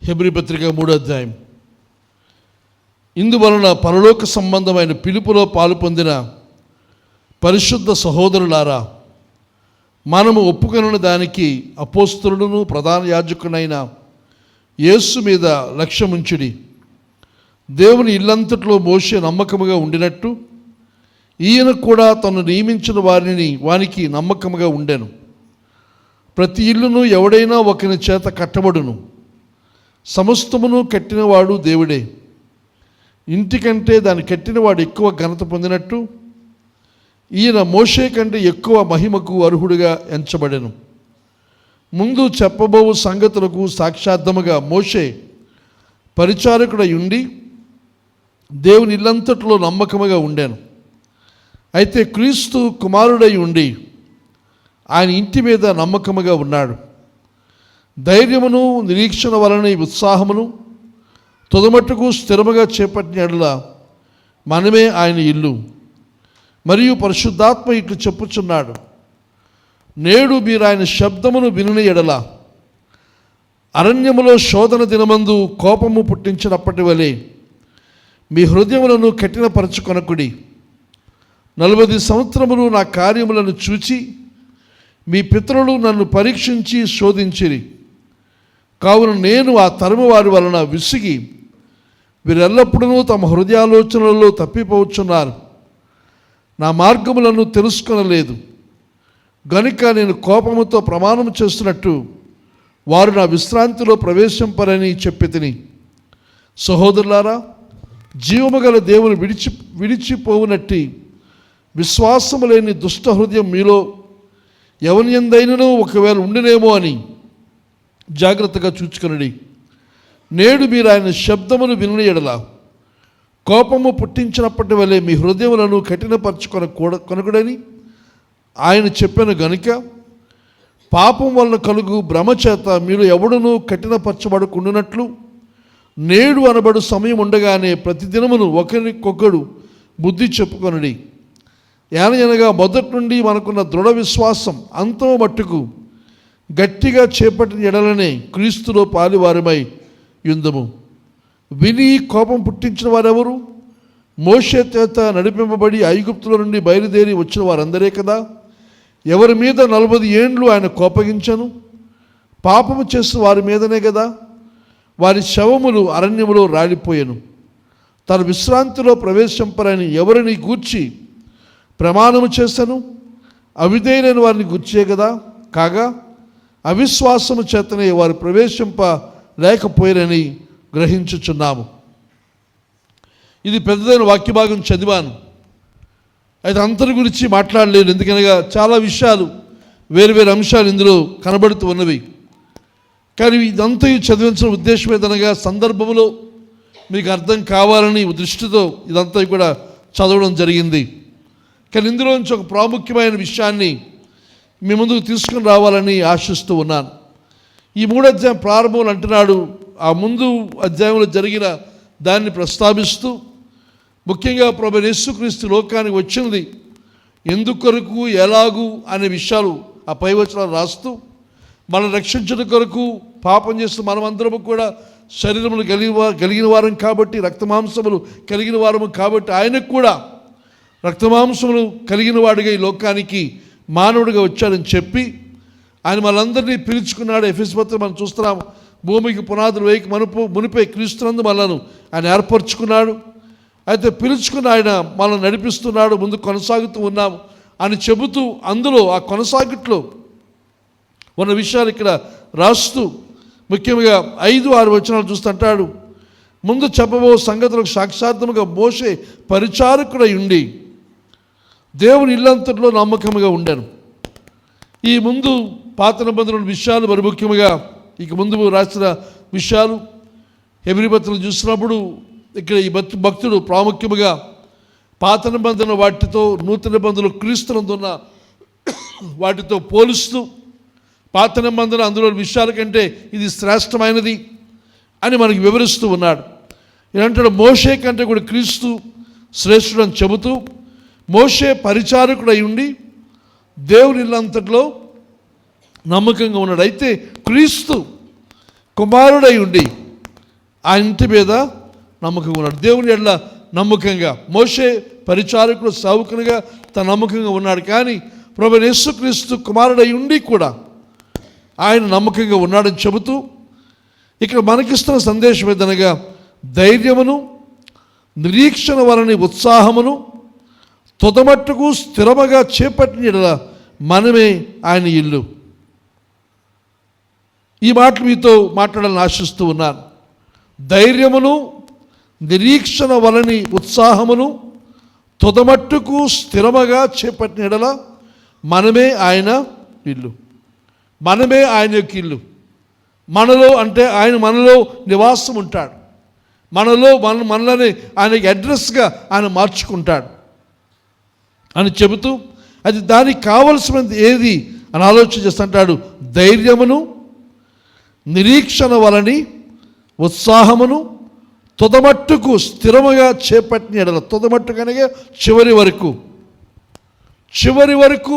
Hebrew పత్రిక 3వ అధ్యాయం. ఇందువలన పరలోక సంబంధమైన పిలుపులో పాలు పొందిన పరిశుద్ధ సహోదరులారా, మనము ఒప్పుకొనిన దానికి అపోస్తలుడును ప్రధాన యాజకునైన యేసు మీద లక్ష్యముంచుడి. దేవుని ఇల్లంతట్లో మోషే నమ్మకముగా ఉండినట్టు ఈయన కూడా తను నియమించిన వానికి నమ్మకముగా ఉండెను. ప్రతి ఇల్లును ఎవడైనా ఒకని చేత కట్టబడును, సమస్తమును కట్టినవాడు దేవుడే. ఇంటికంటే దాన్ని కట్టినవాడు ఎక్కువ ఘనత పొందినట్టు ఈయన మోషే కంటే ఎక్కువ మహిమకు అర్హుడిగా ఎంచబడెను. ముందు చెప్పబోవు సంగతులకు సాక్షార్థముగా మోషే పరిచారకుడై ఉండి దేవుని ఇల్లంతట్లో నమ్మకముగా ఉండాను. అయితే క్రీస్తు కుమారుడై ఉండి ఆయన ఇంటి మీద నమ్మకముగా ఉన్నాడు. ధైర్యమును నిరీక్షణ వలన ఉత్సాహమును తుదమట్టుకు స్థిరముగా చేపట్టిన ఎడల మనమే ఆయన ఇల్లు. మరియు పరిశుద్ధాత్మ ఇట్లు చెప్పుచున్నాడు, నేడు మీరు ఆయన శబ్దమును వినిన ఎడల అరణ్యములో శోధన దినమందు కోపము పుట్టించినప్పటి వలె మీ హృదయములను కఠినపరచుకొనకుడి. 40 సంవత్సరములు నా కార్యములను చూచి మీ పితరులు నన్ను పరీక్షించి శోధించిరి. కావున నేను ఆ తరము వారి వలన విసిగి వీరెల్లప్పుడూ తమ హృదయాలోచనలలో తప్పిపోవచ్చున్నారు, నా మార్గములను తెలుసుకొనలేదు. గనుక నేను కోపముతో ప్రమాణం చేస్తున్నట్టు వారు నా విశ్రాంతిలో ప్రవేశింపరని చెప్పి తిని. సహోదరులారా, జీవము గల దేవుని విడిచిపోవునట్టి విశ్వాసము లేని దుష్ట హృదయం మీలో ఎవని యందైనను ఒకవేళ ఉండినేమో అని జాగ్రత్తగా చూచుకొనుడి. నేడు మీరు ఆయన శబ్దమును వినిన ఎడల కోపము పుట్టించినప్పటి వలె మీ హృదయములను కఠినపరచుకొనకూడని ఆయన చెప్పాను. గనుక పాపం వలన కలుగు భ్రమచేత మీరు ఎవడునూ కఠినపరచబడకుండానట్లు నేడు అనబడు సమయం ఉండగానే ప్రతిదినమును ఒకరికొకడు బుద్ధి చెప్పుకొనుడి. ఏనగా మొదటి నుండి మనకున్న దృఢ విశ్వాసం అంతము మట్టుకు గట్టిగా చేపట్టిన ఎడలనే క్రీస్తులో పాలివారమై యుందము. విని కోపం పుట్టించిన వారెవరు? మోషే చేత నడిపింపబడి ఐగుప్తుల నుండి బయలుదేరి వచ్చిన వారందరే కదా. ఎవరి మీద 40 ఏండ్లు ఆయన కోపగించను? పాపము చేసిన వారి మీదనే కదా. వారి శవములు అరణ్యములో రాలిపోయెను. తన విశ్రాంతిలో ప్రవేశింపరని ఎవరిని గూర్చి ప్రమాణము చేశాను? అవిధేయులైన వారిని గూర్చే కదా. కాగా అవిశ్వాసము చేతనే వారు ప్రవేశింప లేకపోయారని గ్రహించుచున్నాము. ఇది పెద్దదైన వాక్యభాగం చదివాను. అయితే అంతరి గురించి మాట్లాడలేను, ఎందుకనగా చాలా విషయాలు వేరు అంశాలు ఇందులో కనబడుతూ ఉన్నవి. కానీ ఇదంతా చదివించిన ఉద్దేశం ఏదనగా సందర్భంలో మీకు అర్థం కావాలని దృష్టితో ఇదంతా కూడా చదవడం జరిగింది. కానీ ఇందులోంచి ఒక ప్రాముఖ్యమైన విషయాన్ని మీ ముందుకు తీసుకుని రావాలని ఆశిస్తూ ఉన్నాను. ఈ 3వ అధ్యాయం ప్రారంభంలో అంటున్నాడు, ఆ ముందు అధ్యాయంలో జరిగిన దాన్ని ప్రస్తావిస్తూ ముఖ్యంగా ప్రభువైన యేసుక్రీస్తు లోకానికి వచ్చినది ఎందుకొరకు, ఎలాగూ అనే విషయాలు ఆ పై వచనాలు రాస్తూ మనం రక్షించడం కొరకు పాపం చేస్తూ మనమందరము కూడా శరీరములు కలిగిన వారం కాబట్టి, రక్తమాంసములు కలిగిన వారము కాబట్టి ఆయనకు కూడా రక్తమాంసములు కలిగిన వాడిగా ఈ లోకానికి మానవుడిగా వచ్చాడని చెప్పి ఆయన మనందరినీ పిలుచుకున్నాడు. ఎఫెసు పత్రిక మనం చూస్తున్నాం, భూమికి పునాదులు వేయక మునిపై క్రీస్తునందు మనను ఆయన ఏర్పరచుకున్నాడు. అయితే పిలుచుకుని ఆయన మనల్ని నడిపిస్తున్నాడు, ముందు కొనసాగుతూ ఉన్నాము అని చెబుతూ అందులో ఆ కొనసాగిట్లో ఉన్న విషయాలు ఇక్కడ రాస్తూ ముఖ్యంగా 5-6 వచనాలు చూస్తుంటాడు. ముందు చెప్పబో సంగతులకు సాక్షార్థముగా మోషే పరిచారకుడై ఉండి దేవుని ఇల్లంతట్లో నమ్మకముగా ఉండాను. ఈ ముందు పాత నిబంధనల విషయాలు మరి ముఖ్యంగా ఇక ముందు రాసిన విషయాలు హెబ్రీ పత్రికలు చూసినప్పుడు ఇక్కడ ఈ భక్తుడు ప్రాముఖ్యముగా పాత నిబంధన వాటితో నూతన నిబంధనలు క్రీస్తునందున్న వాటితో పోలుస్తూ పాత నిబంధన అందులో విషయాల కంటే ఇది శ్రేష్టమైనది అని మనకి వివరిస్తూ ఉన్నాడు. ఇలాంటి మోషే కంటే కూడా క్రీస్తు శ్రేష్ఠుడని చెబుతూ మోషే పరిచారకుడై ఉండి దేవుని ఇల్లంతట్లో నమ్మకంగా ఉన్నాడు. అయితే క్రీస్తు కుమారుడై ఉండి ఆ ఇంటి మీద నమ్మకంగా ఉన్నాడు. దేవుని ఎడల నమ్మకంగా. మోషే పరిచారకుడు సేవకునిగా తన నమ్మకంగా ఉన్నాడు. కానీ ప్రభువైన యేసుక్రీస్తు కుమారుడై ఉండి కూడా ఆయన నమ్మకంగా ఉన్నాడని చెబుతూ ఇక్కడ మనకిస్తున్న సందేశం ఏదనగా ధైర్యమును, నిరీక్షణ వలని ఉత్సాహమును తుదమట్టుకు స్థిరముగా చేపట్టిన యెడల మనమే ఆయన ఇల్లు. ఈ మాటలు మీతో మాట్లాడాలని ఆశిస్తూ ఉన్నాను. ధైర్యమును, నిరీక్షణ వలని ఉత్సాహమును తుదమట్టుకు స్థిరముగా చేపట్టిన యెడల మనమే ఆయన ఇల్లు. మనమే ఆయన యొక్క ఇల్లు. మనలో అంటే ఆయన మనలో నివాసం ఉంటాడు. మనలో మనల్ని ఆయనకి అడ్రస్గా ఆయన మార్చుకుంటాడు అని చెబుతూ అది దానికి కావలసినది ఏది అని ఆలోచన చేస్తుంటాడు. ధైర్యమును, నిరీక్షణ వలని ఉత్సాహమును తుదమట్టుకు స్థిరముగా చేపట్టిన యెడల, తుదమట్టుకనగా చివరి వరకు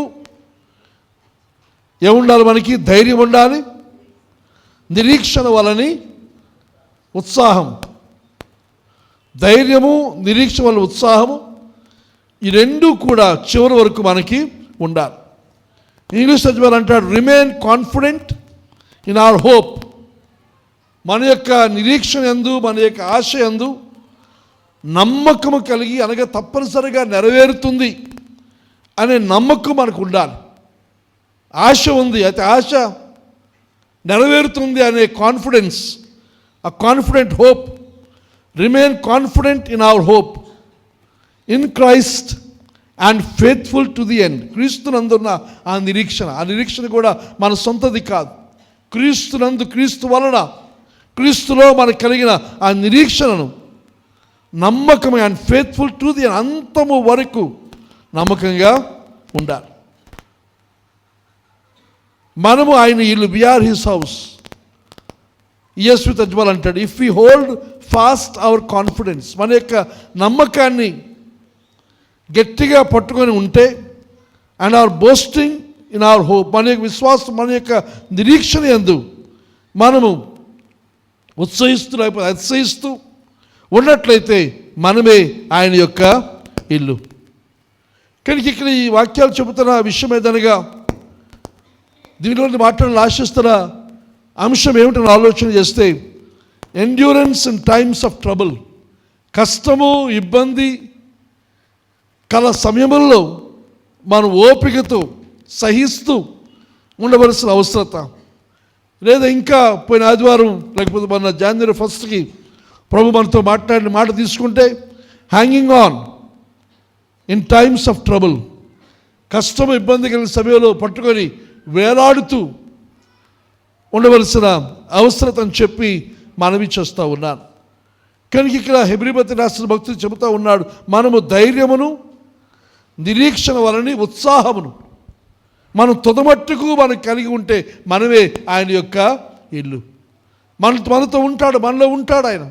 ఏముండాలి? మనకి ధైర్యం ఉండాలి, నిరీక్షణ వలని ఉత్సాహం. ధైర్యము, నిరీక్షణ వల్ల ఉత్సాహము, ఈ రెండు కూడా చివరి వరకు మనకి ఉండాలి. ఇంగ్లీష్ సచివాలు అంటాడు remain confident in our hope. మన యొక్క నిరీక్షణ యందు, మన యొక్క ఆశ యందు నమ్మకము కలిగి అనగా తప్పనిసరిగా నెరవేరుతుంది అనే నమ్మకం మనకు ఉండాలి. ఆశ ఉంది, అయితే ఆశ నెరవేరుతుంది అనే కాన్ఫిడెన్స్, ఆ confident hope. Remain confident in our hope in Christ and faithful to the end. క్రీస్తునందున్న ఆ నిరీక్షణ కూడా మన సొంతది కాదు. క్రీస్తునందు, క్రీస్తు వలన, క్రీస్తులో మనకు కలిగిన ఆ నిరీక్షణను నమ్మకమే and faithful to the end, అంతము వరకు నమ్మకంగా ఉండాలి. మనము ఆయన ఇల్లు, వీఆర్ హిస్ హౌస్. ఈఎస్వి తజ్వాల్ అంటాడు if we hold fast our confidence, మన యొక్క నమ్మకాన్ని గట్టిగా పట్టుకొని ఉంటే, and our boasting in our hope, మన యొక్క విశ్వాసం, మన యొక్క నిరీక్షణ యందు మనము ఉత్సహిస్తూ లేకపోతే అతిశయిస్తూ ఉన్నట్లయితే మనమే ఆయన యొక్క ఇల్లు. కానీ ఇక్కడ ఈ వాక్యాలు చెబుతున్న విషయం ఏదనగా, దీనిలో మాట్లాడాలని ఆశిస్తున్న అంశం ఏమిటని ఆలోచన చేస్తే, endurance in times of trouble. కష్టము, ఇబ్బంది కల సమయంలో మనం ఓపికతో సహిస్తూ ఉండవలసిన అవసరత. లేదా ఇంకా పోయిన ఆదివారం లేకపోతే మన జనవరి 1st ప్రభు మనతో మాట్లాడిన మాట తీసుకుంటే, hanging on in times of trouble. కష్టము, ఇబ్బంది కలిగిన సమయంలో పట్టుకొని వేలాడుతూ ఉండవలసిన అవసరత అని చెప్పి మనవి చేస్తూ ఉన్నాను. కనుక ఇక్కడ హెబ్రీపతి రాసిన భక్తులు చెబుతూ ఉన్నాడు, మనము ధైర్యమును, నిరీక్షణ వలని ఉత్సాహమును మనం తుదమట్టుకు మనకు కలిగి ఉంటే మనమే ఆయన యొక్క ఇల్లు. మనతో ఉంటాడు, మనలో ఉంటాడు ఆయన.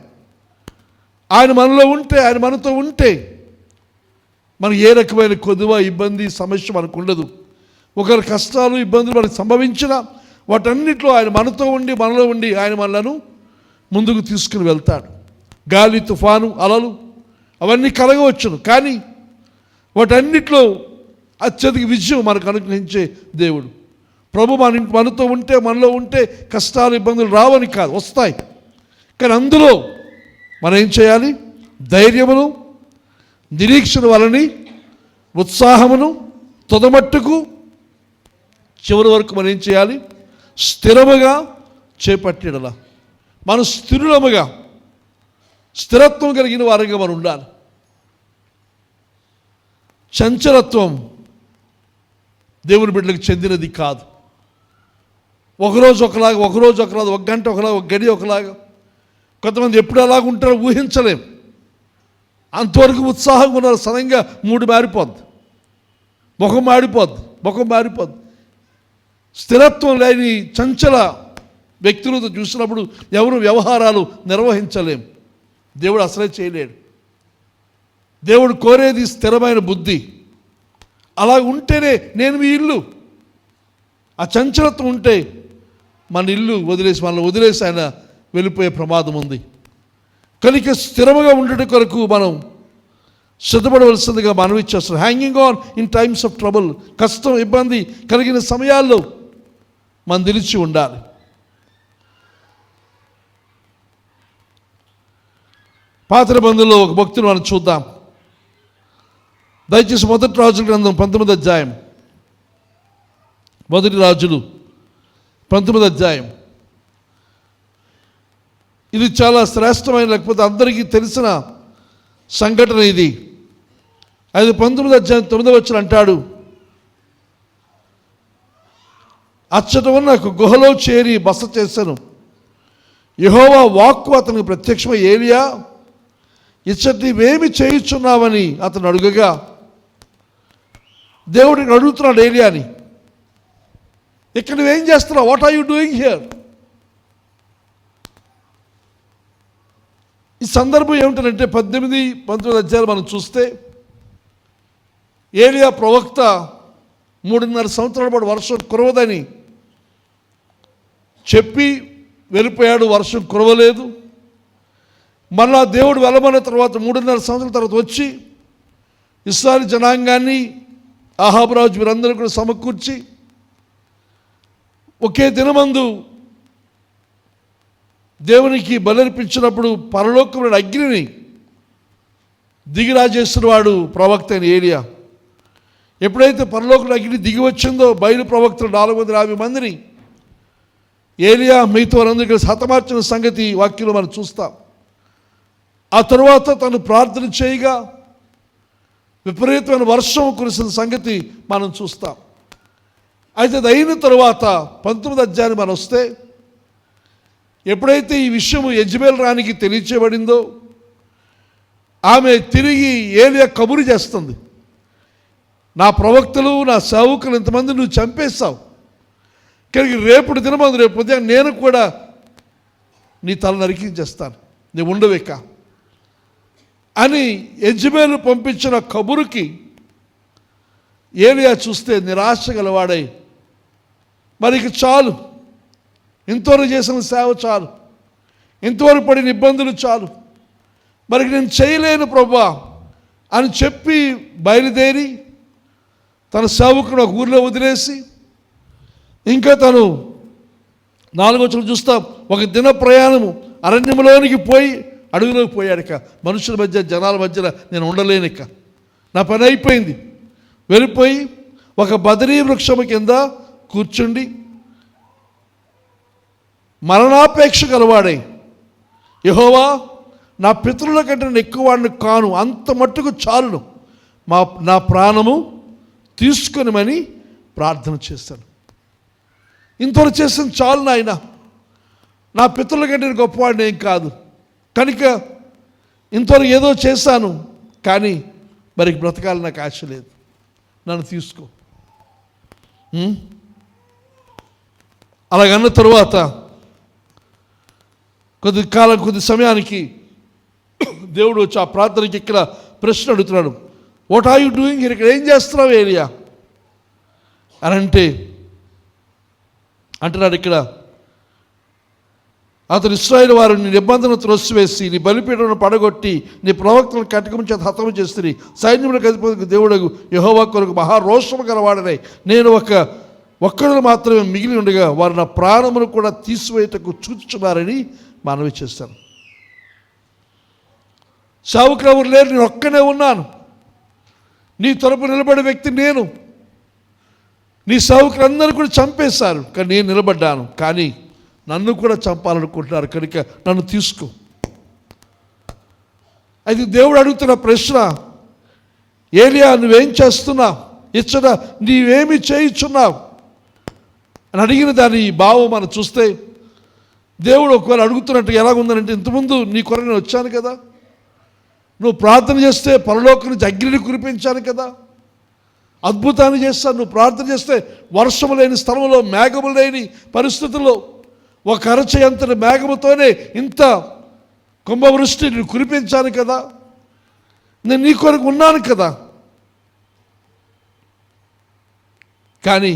ఆయన మనలో ఉంటే, ఆయన మనతో ఉంటే మనకు ఏ రకమైన కొదువ, ఇబ్బంది, సమస్య మనకు ఉండదు. ఒకరి కష్టాలు, ఇబ్బందులు మనకు సంభవించినా వాటన్నిటిలో ఆయన మనతో ఉండి, మనలో ఉండి ఆయన మనలను ముందుకు తీసుకుని వెళ్తాడు. గాలి, తుఫాను, అలలు అవన్నీ కలగవచ్చును, కానీ వాటన్నిటిలో అత్యధిక విజయం మనకు అనుగ్రహించే దేవుడు. ప్రభు మనతో ఉంటే, మనలో ఉంటే కష్టాలు, ఇబ్బందులు రావని కాదు, వస్తాయి. కానీ అందులో మనం ఏం చేయాలి? ధైర్యమును, నిరీక్షణ వలని ఉత్సాహమును తుదమట్టుకు చివరి వరకు మనం ఏం చేయాలి? స్థిరముగా చేపట్టేలా మనం స్థిరులముగా, స్థిరత్వం కలిగిన వారంగా మనం ఉండాలి. చంచలత్వం దేవుని బిడ్డలకు చెందినది కాదు. ఒకరోజు ఒకలాగా, ఒక గంట ఒకలాగా, ఒక గడి ఒకలాగా. కొంతమంది ఎప్పుడు అలాగ ఉంటారో ఊహించలేం. అంతవరకు ఉత్సాహంగా ఉన్నారు, సడన్గా మూడు మారిపోద్ది, ముఖం మారిపోద్ది. స్థిరత్వం లేని చంచల వ్యక్తులతో చూసినప్పుడు ఎవరు వ్యవహారాలు నిర్వహించలేం. దేవుడు అసలే చేయలేడు. దేవుడు కోరేది స్థిరమైన బుద్ధి. అలా ఉంటేనే నేను మీ ఇల్లు. ఆ చంచలత్వం ఉంటే మన ఇల్లు మనల్ని వదిలేసి ఆయన వెళ్ళిపోయే ప్రమాదం ఉంది. కనుక స్థిరముగా ఉండడం కొరకు మనం సిద్ధపడవలసిందిగా మనవి చేస్తున్నాం. Hanging on in times of trouble, కష్టం ఇబ్బంది కలిగిన సమయాల్లో మనం నిలిచి ఉండాలి. పాత నిబంధనలో ఒక భక్తుని మనం చూద్దాం. దయచేసి మొదటి రాజుల గ్రంథం 19వ అధ్యాయం, మొదటి రాజులు 19వ అధ్యాయం. ఇది చాలా శ్రేష్టమైన, లేకపోతే అందరికీ తెలిసిన సంఘటన ఇది. అది 19వ అధ్యాయం 9వ వచనం అంటాడు, అచ్చట ఉన్న ఒక గుహలో చేరి బస చేశాను. యెహోవా వాక్కు అతనికి ప్రత్యక్షమై, ఏలియా ఇచ్చట నీవేమి చేయుచున్నావని అతను అడుగగా, దేవుడిని అడుగుతున్నాడు ఏలియాని, ఇక్కడ నువ్వేం చేస్తున్నావు? What are you doing here? ఈ సందర్భం ఏమిటంటే 18, 19 అధ్యాయాలు మనం చూస్తే, ఏలియా ప్రవక్త 3.5 సంవత్సరాల పాటు వర్షం కురవదని చెప్పి వెళ్ళిపోయాడు. వర్షం కురవలేదు. మళ్ళా దేవుడు వెళ్ళమన్న తర్వాత 3.5 సంవత్సరాల తర్వాత వచ్చి ఇశ్రాయేలు జనాంగాన్ని, అహాబు రాజు వీరందరూ కూడా సమకూర్చి ఒకే దినమందు దేవునికి బలర్పించినప్పుడు పరలోకంలో అగ్నిని దిగిరాజేసిన వాడు ప్రవక్త అయిన ఏలియా. ఎప్పుడైతే పరలోకంలో అగ్ని దిగి వచ్చిందో, బయలు ప్రవక్తలు 450 మందిని ఏలియా మిగతా వారందరికీ హతమార్చిన సంగతి వాక్యంలో మనం చూస్తాం. ఆ తరువాత తను ప్రార్థన చేయగా విపరీతమైన వర్షం కురిసిన సంగతి మనం చూస్తాం. అయితే అది అయిన తరువాత 19వ అధ్యాయాన్ని మనం వస్తే, ఎప్పుడైతే ఈ విషయము యెజబెల్ రాణికి తెలియచేయబడిందో, ఆమె తిరిగి ఏలియా కబురు చేస్తుంది, నా ప్రవక్తలు, నా సేవకులు ఇంతమంది నువ్వు చంపేస్తావు, కనుక రేపటి దినమందు, రేపు ఉదయం నేను కూడా నీ తల నరికించేస్తాను, నువ్వు ఉండవేక అని యెజబెలు పంపించిన కబురుకి ఏలియా చూస్తే నిరాశ గలవాడై, మరి చాలు, ఇంతవరకు చేసిన సేవ చాలు, ఇంతవరకు పడిన ఇబ్బందులు చాలు, మరి నేను చేయలేను ప్రభువా అని చెప్పి బయలుదేరి తన సేవకుడు ఒక ఊరిలో వదిలేసి, ఇంకా తను 4వ వచనం చూస్తాం, ఒక దిన ప్రయాణము అరణ్యంలోనికి పోయి అడవిలోకి పోయాడు. ఇక మనుషుల మధ్య, జనాల మధ్యలో నేను ఉండలేను, ఇక నా పని అయిపోయింది. వెళ్ళిపోయి ఒక బదరీ వృక్షము కింద కూర్చుండి మరణాపేక్ష గలవాడై, యెహోవా నా పితరుల కంటే నేను ఎక్కువ వాడిని కాను, అంత మట్టుకు చాలును, నా ప్రాణము తీసుకొనిమని ప్రార్థన చేశాను. ఇంతవరకు చేసిన చాలు నాయన, నా పితరుల కంటే నేను గొప్పవాడిని ఏం కాదు, కనుక ఇంతవరకు ఏదో చేశాను, కానీ మరి బ్రతకాలని నాకు ఆశ లేదు, నన్ను తీసుకో. అలాగన్న తరువాత కొద్ది సమయానికి దేవుడు వచ్చి ఆ ప్రార్థనకి ఇక్కడ ప్రశ్న అడుగుతున్నాడు, what are you doing here? ఇక్కడ ఏం చేస్తున్నావు ఏలియా అని అంటున్నాడు. ఇక్కడ అతను ఇశ్రాయేలు వారు నీ నిబంధన త్రోసివేసి, నీ బలిపీఠమును పడగొట్టి, నీ ప్రవక్తలను కటకము చేత హతము చేస్తుంది, సైన్యములకు అధిపతి దేవుడగు యెహోవా కొరకు మహారోషము గలవాడనై నేను ఒక్కడు మాత్రమే మిగిలి ఉండగా వారు నా ప్రాణమును కూడా తీసివేయటకు చూచుచున్నారని మనవి చేస్తాను. సేవకులు ఎవరు లేరు, నేను ఒక్కనే ఉన్నాను, నీ తరపు నిలబడే వ్యక్తి నేను. నీ సేవకులందరూ కూడా చంపేశారు, కానీ నేను నిలబడ్డాను, కానీ నన్ను కూడా చంపాలనుకుంటున్నారు, కనుక నన్ను తీసుకో. అయితే దేవుడు అడుగుతున్న ప్రశ్న, ఏలియా నువ్వేం చేస్తున్నావు? ఇచ్చట నీవేమి చేయుచున్నావు అని అడిగిన దాని భావం మనం చూస్తే, దేవుడు ఒకవేళ అడుగుతున్నట్టు ఎలాగుందనంటే, ఇంతకుముందు నీ కొరకు నేను వచ్చాను కదా, నువ్వు ప్రార్థన చేస్తే పరలోకం నుంచి అగ్నిని కురిపించాను కదా, అద్భుతాన్ని చేస్తాను. నువ్వు ప్రార్థన చేస్తే వర్షము లేని స్థలంలో, మేఘము లేని పరిస్థితుల్లో ఒక అరచేయంతటి మేఘముతోనే ఇంత కుంభవృష్టి నేను కురిపించాను కదా, నేను నీ కొరకు ఉన్నాను కదా, కానీ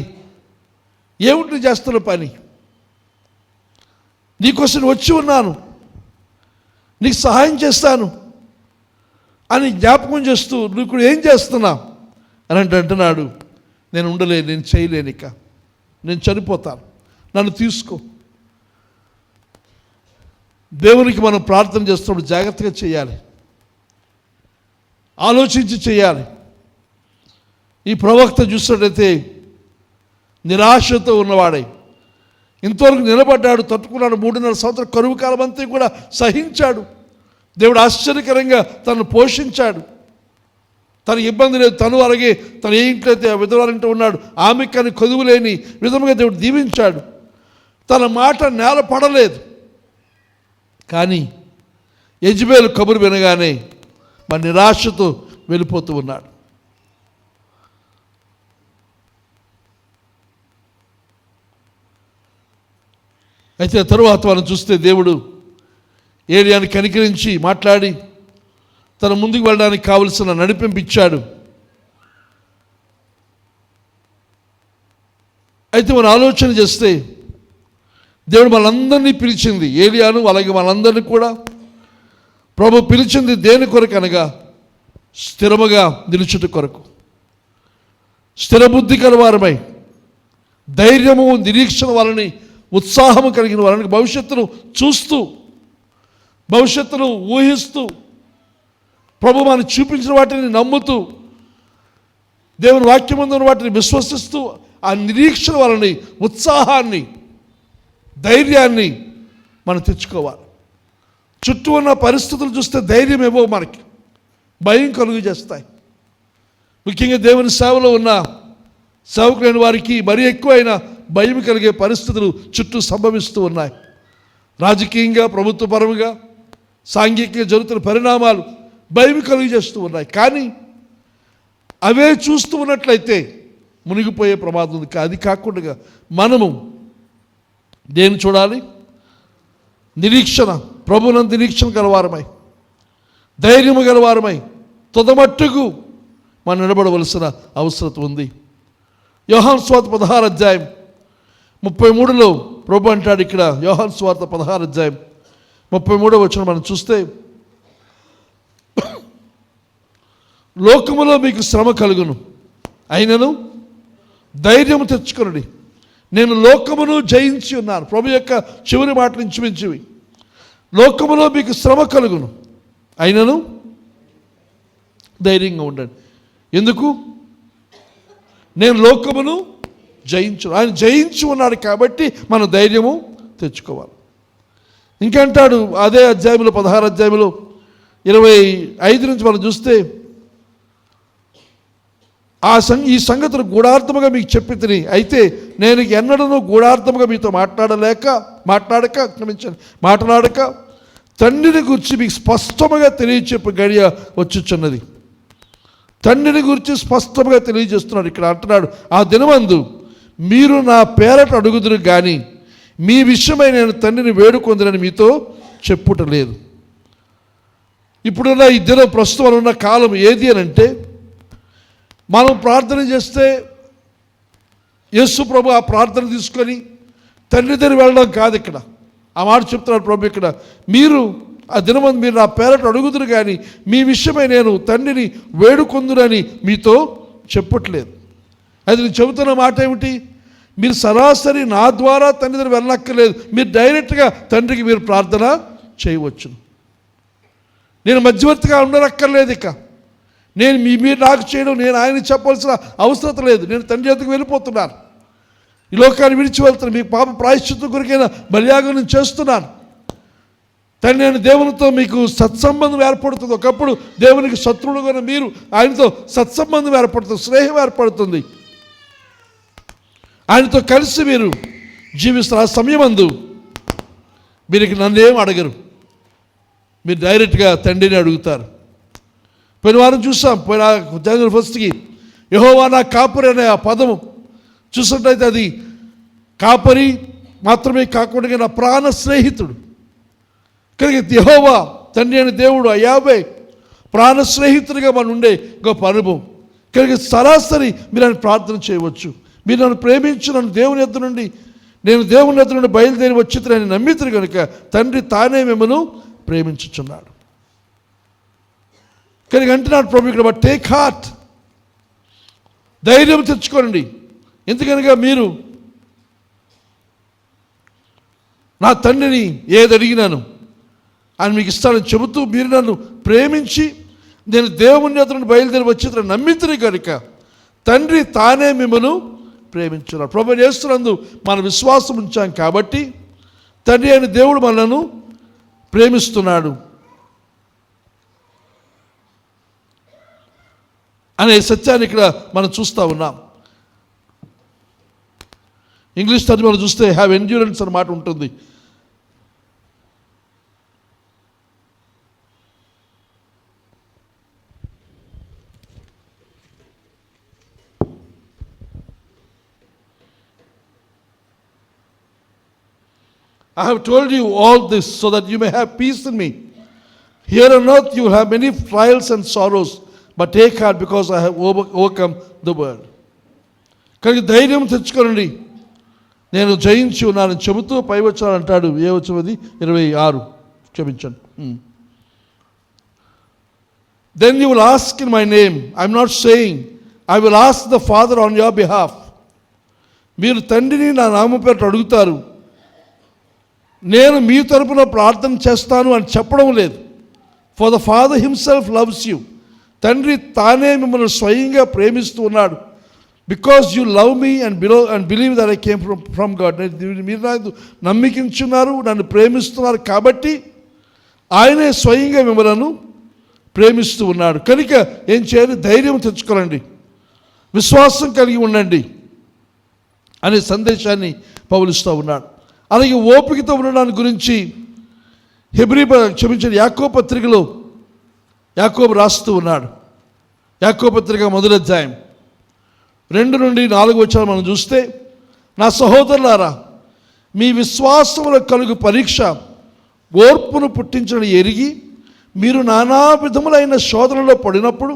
ఏమిటి చేస్తున్న పని? నీకోసం వచ్చి ఉన్నాను, నీకు సహాయం చేస్తాను అని జ్ఞాపకం చేస్తూ నువ్వు ఇప్పుడు ఏం చేస్తున్నా అని అంటున్నాడు, నేను ఉండలేను, నేను చేయలేను, ఇక నేను చనిపోతాను, నన్ను తీసుకో. దేవునికి మనం ప్రార్థన చేస్తున్నప్పుడు జాగ్రత్తగా చేయాలి, ఆలోచించి చేయాలి. ఈ ప్రవక్త చూసినట్టయితే నిరాశతో ఉన్నవాడై ఇంతవరకు నిలబడ్డాడు, తట్టుకున్నాడు. 3.5 సంవత్సరాల కరువు కాలం అంతా కూడా సహించాడు. దేవుడు ఆశ్చర్యకరంగా తనను పోషించాడు. తన ఇబ్బంది లేదు. తను అలాగే తన ఏ ఇంట్లో అయితే విధవారింటూ ఉన్నాడు, ఆమె కానీ కొదువు లేని విధముగా దేవుడు దీవించాడు. తన మాట నేల పడలేదు. కానీ యెజబెలు కబురు వినగానే మరి నిరాశతో వెళ్ళిపోతూ ఉన్నాడు. అయితే తరువాత మనం చూస్తే దేవుడు ఏలియాని కనికరించి మాట్లాడి తన ముందుకు వెళ్ళడానికి కావలసిన నడిపించాడు. అయితే మనం ఆలోచన చేస్తే దేవుడు మనందరినీ పిలిచింది, ఏలియాను అలాగే మనందరినీ కూడా ప్రభు పిలిచింది దేని కొరకు అనగా స్థిరముగా నిలుచుట కొరకు. స్థిరబుద్ధి కలవారమై ధైర్యము నిరీక్షణ వాళ్ళని ఉత్సాహము కలిగిన వాళ్ళని భవిష్యత్తును చూస్తూ భవిష్యత్తును ఊహిస్తూ ప్రభు మనం చూపించిన వాటిని నమ్ముతూ దేవుని వాక్యమందున్న వాటిని విశ్వసిస్తూ ఆ నిరీక్షణ వాళ్ళని ఉత్సాహాన్ని ధైర్యాన్ని మనం తెచ్చుకోవాలి. చుట్టూ ఉన్న పరిస్థితులు చూస్తే ధైర్యం ఇవ్వవు, మనకి భయం కలుగు చేస్తాయి. ముఖ్యంగా దేవుని సేవలో ఉన్న సేవకులైన వారికి మరీ ఎక్కువైన భయం కలిగే పరిస్థితులు చుట్టూ సంభవిస్తూ ఉన్నాయి. రాజకీయంగా, ప్రభుత్వపరముగా, సాంఘికంగా జరుగుతున్న పరిణామాలు భయం కలుగు చేస్తూ ఉన్నాయి. కానీ అవే చూస్తూ ఉన్నట్లయితే మునిగిపోయే ప్రమాదం ఉంది. అది కాకుండా మనము దేన్ని చూడాలి? నిరీక్షణ, ప్రభునందు నిరీక్షణ గలవారమై ధైర్యము గలవారమై తుదమట్టుకు మనం నిలబడవలసిన అవసరం ఉంది. యోహాను సువార్త 16వ అధ్యాయం 33లో ప్రభు అంటాడు. ఇక్కడ యోహాను సువార్త 16వ అధ్యాయం 33వ వచనం మనం చూస్తే, లోకములో మీకు శ్రమ కలుగును, అయినను ధైర్యము తెచ్చుకొనుడి, నేను లోకమును జయించి ఉన్నాను. ప్రభు యొక్క చివరి మాటలు ఇంచుమించువి. లోకములో మీకు శ్రమ కలుగును, అయినను ధైర్యంగా ఉండండి. ఎందుకు? నేను లోకమును జయించు. ఆయన జయించి ఉన్నాడు కాబట్టి మనం ధైర్యము తెచ్చుకోవాలి. ఇంకంటాడు అదే అధ్యాయంలో 16వ అధ్యాయంలో 25 నుంచి మనం చూస్తే, ఈ సంగతులు గూఢార్థముగా మీకు చెప్పి తిని, అయితే నేను ఎన్నడూ గూఢార్థముగా మీతో మాట్లాడక తండ్రిని గురించి మీకు స్పష్టముగా తెలియచెప్పి గడియ వచ్చుచున్నది. తండ్రిని గురించి స్పష్టంగా తెలియజేస్తున్నాడు. ఇక్కడ అంటున్నాడు, ఆ దినమందు మీరు నా పేరట అడుగుదురు కానీ మీ విషయమై నేను తండ్రిని వేడుకొందునని మీతో చెప్పుటలేదు. ఇప్పుడున్న ఈ దినం ప్రస్తుతం ఉన్న కాలం ఏది అని అంటే, మనం ప్రార్థన చేస్తే యేసు ప్రభు ఆ ప్రార్థన తీసుకొని తండ్రి దగ్గర వెళ్ళడం కాదు. ఇక్కడ ఆ మాట చెప్తున్నాడు ప్రభు. ఇక్కడ మీరు ఆ దినమందు మీరు నా పేరట అడుగుదురు కానీ మీ విషయమై నేను తండ్రిని వేడుకొందునని మీతో చెప్పట్లేదు. అది నేను చెబుతున్న మాట ఏమిటి? మీరు సరాసరి నా ద్వారా తండ్రి దగ్గర వెళ్ళక్కర్లేదు. మీరు డైరెక్ట్గా తండ్రికి మీరు ప్రార్థన చేయవచ్చును. నేను మధ్యవర్తిగా ఉండనక్కర్లేదు. ఇక నేను మీరు నాకు చేయడం, నేను ఆయనకి చెప్పాల్సిన అవసరం లేదు. నేను తండ్రి దగ్గరికి వెళ్ళిపోతున్నాను. ఈ లోకాన్ని విడిచి వెళ్తున్నాను. మీకు పాప ప్రాయశ్చిత్తం కొరకైనా బలియాగం నేను చేస్తున్నాను. తండ్రి నేను దేవునితో మీకు సత్సంబంధం ఏర్పడుతుంది. ఒకప్పుడు దేవునికి శత్రువులుగా మీరు ఆయనతో సత్సంబంధం ఏర్పడుతుంది, స్నేహం ఏర్పడుతుంది. ఆయనతో కలిసి మీరు జీవిస్తారు. ఆ సమయమందు మీరు నన్నేం అడగరు, మీరు డైరెక్ట్గా తండ్రిని అడుగుతారు. పోయిన వారం చూసాం, పోయిన జనవరి 1కి యెహోవా నా కాపరి అనే ఆ పదము చూసినట్లయితే అది కాపరి మాత్రమే కాకుండా నా ప్రాణ స్నేహితుడు. కనుక యెహోవా తండ్రి అనే దేవుడు ఆ యాభై ప్రాణ స్నేహితుడిగా మనం ఉండే గొప్ప అనుభవం. కనుక సరాసరి మీరు ఆయన ప్రార్థన చేయవచ్చు. మీరు నన్ను ప్రేమించు, నన్ను దేవుని యొద్ద నుండి నేను దేవుని యొద్ద నుండి బయలుదేరి వచ్చి నన్ను నమ్మితురు కనుక తండ్రి తానే మిమ్మను ప్రేమించుచున్నాడు. కానీ అంటున్నాడు ప్రభు ఇక్కడ, టేక్ హార్ట్, ధైర్యం తెచ్చుకోండి, ఎందుకనగా మీరు నా తండ్రిని ఏది అడిగినాను అని మీకు ఇస్తానని చెబుతూ మీరు నన్ను ప్రేమించి నేను దేవుని అతను బయలుదేరి వచ్చి నమ్మితుని కనుక తండ్రి తానే మిమ్మల్ని ప్రేమించున్నాడు. ప్రభు యేసునందు మన విశ్వాసం ఉంచాం కాబట్టి తండ్రి అయిన దేవుడు మనలను ప్రేమిస్తున్నాడు అనే సత్యాన్ని ఇక్కడ మనం చూస్తూ ఉన్నాం. ఇంగ్లీష్ తర్జుమాలో చూస్తే హ్యావ్ ఎండ్యూరెన్స్ అనే మాట ఉంటుంది. I have told you all this so that you may have peace in me. Here on earth you will have many trials and sorrows, but take heart because I have overcome the world. కనుక ధైర్యం తెచ్చుకోనండి, నేను జయించి ఉన్నానని చెబుతూ పై వచనం అంటాడు. ఏ వచనం అది? 26. క్షమించండి. Then you will ask in my name. I am not saying I will ask the Father on your behalf. మీరు తండ్రిని నా నామం పేరిట అడుగుతారు, నేను మీ తరపున ప్రార్థన చేస్తాను అని చెప్పడం లేదు. For the father himself loves you. తండ్రి తానే మిమ్మల్ని స్వయంగా ప్రేమిస్తూ ఉన్నాడు. Because you love me and believe that I came from God. మీరు నాకు నమ్మికించున్నారు, నన్ను ప్రేమిస్తున్నారు కాబట్టి ఆయనే స్వయంగా మిమ్మల్ని ప్రేమిస్తూ ఉన్నాడు. కనుక ఏం చేయాలి? ధైర్యం తెచ్చుకోనండి, విశ్వాసం కలిగి ఉండండి అనే సందేశాన్ని పౌలుస్తూ ఉన్నాడు. అలాగే ఓపికతో ఉండడానికి గురించి యాకోబు పత్రికలో యాకోబు రాస్తూ ఉన్నాడు. యాకోబు పత్రిక 1వ అధ్యాయం 2 నుండి 4 వచనాలు మనం చూస్తే, నా సహోదరులారా, మీ విశ్వాసముల కలుగు పరీక్ష ఓర్పును పుట్టించడం ఎరిగి మీరు నానా విధములైన శోధనలో పడినప్పుడు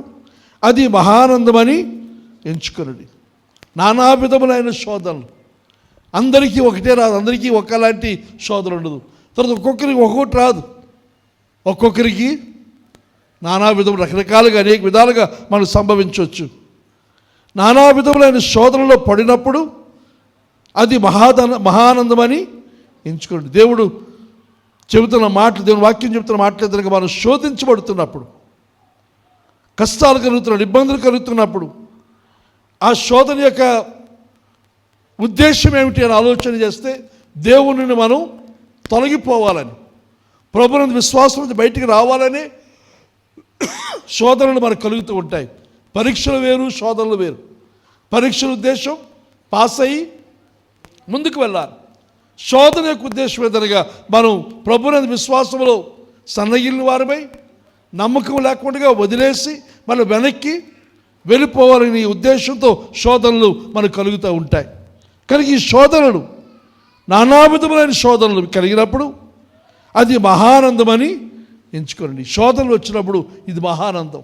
అది మహానందమని ఎంచుకొనండి. నానా విధములైన శోధనలు, అందరికీ ఒకటే రాదు, అందరికీ ఒకలాంటి శోధన ఉండదు. తర్వాత ఒక్కొక్కరికి ఒక్కొక్కటి రాదు, ఒక్కొక్కరికి నానా విధములు రకరకాలుగా అనేక విధాలుగా మనకు సంభవించవచ్చు. నానా విధములైన శోధనలో పడినప్పుడు అది మహానందమని ఎంచుకోండి. దేవుడు చెబుతున్న మాటలు, దేవుని వాక్యం చెబుతున్న మాటలు కనుక మనం శోధించబడుతున్నప్పుడు, కష్టాలు కలుగుతున్నప్పుడు, ఇబ్బందులు కలుగుతున్నప్పుడు ఆ శోధన యొక్క ఉద్దేశం ఏమిటి అని ఆలోచన చేస్తే దేవుని మనం తొలగిపోవాలని, ప్రభువునందు విశ్వాసం నుంచి బయటికి రావాలని శోధనలు మనకు కలుగుతూ ఉంటాయి. పరీక్షలు వేరు, శోధనలు వేరు. పరీక్షల ఉద్దేశం పాస్ అయ్యి ముందుకు వెళ్ళాలి. శోధన యొక్క ఉద్దేశం ఏదనగా మనం ప్రభువునందు విశ్వాసంలో సన్నగిలిన వారమై నమ్మకం లేకుండా వదిలేసి మనం వెనక్కి వెళ్ళిపోవాలని ఉద్దేశంతో శోధనలు మనకు కలుగుతూ ఉంటాయి. కనుక ఈ శోధనలు, నానా విధములైన శోధనలు కలిగినప్పుడు అది మహానందమని ఎంచుకోండి. శోధనలు వచ్చినప్పుడు ఇది మహానందం.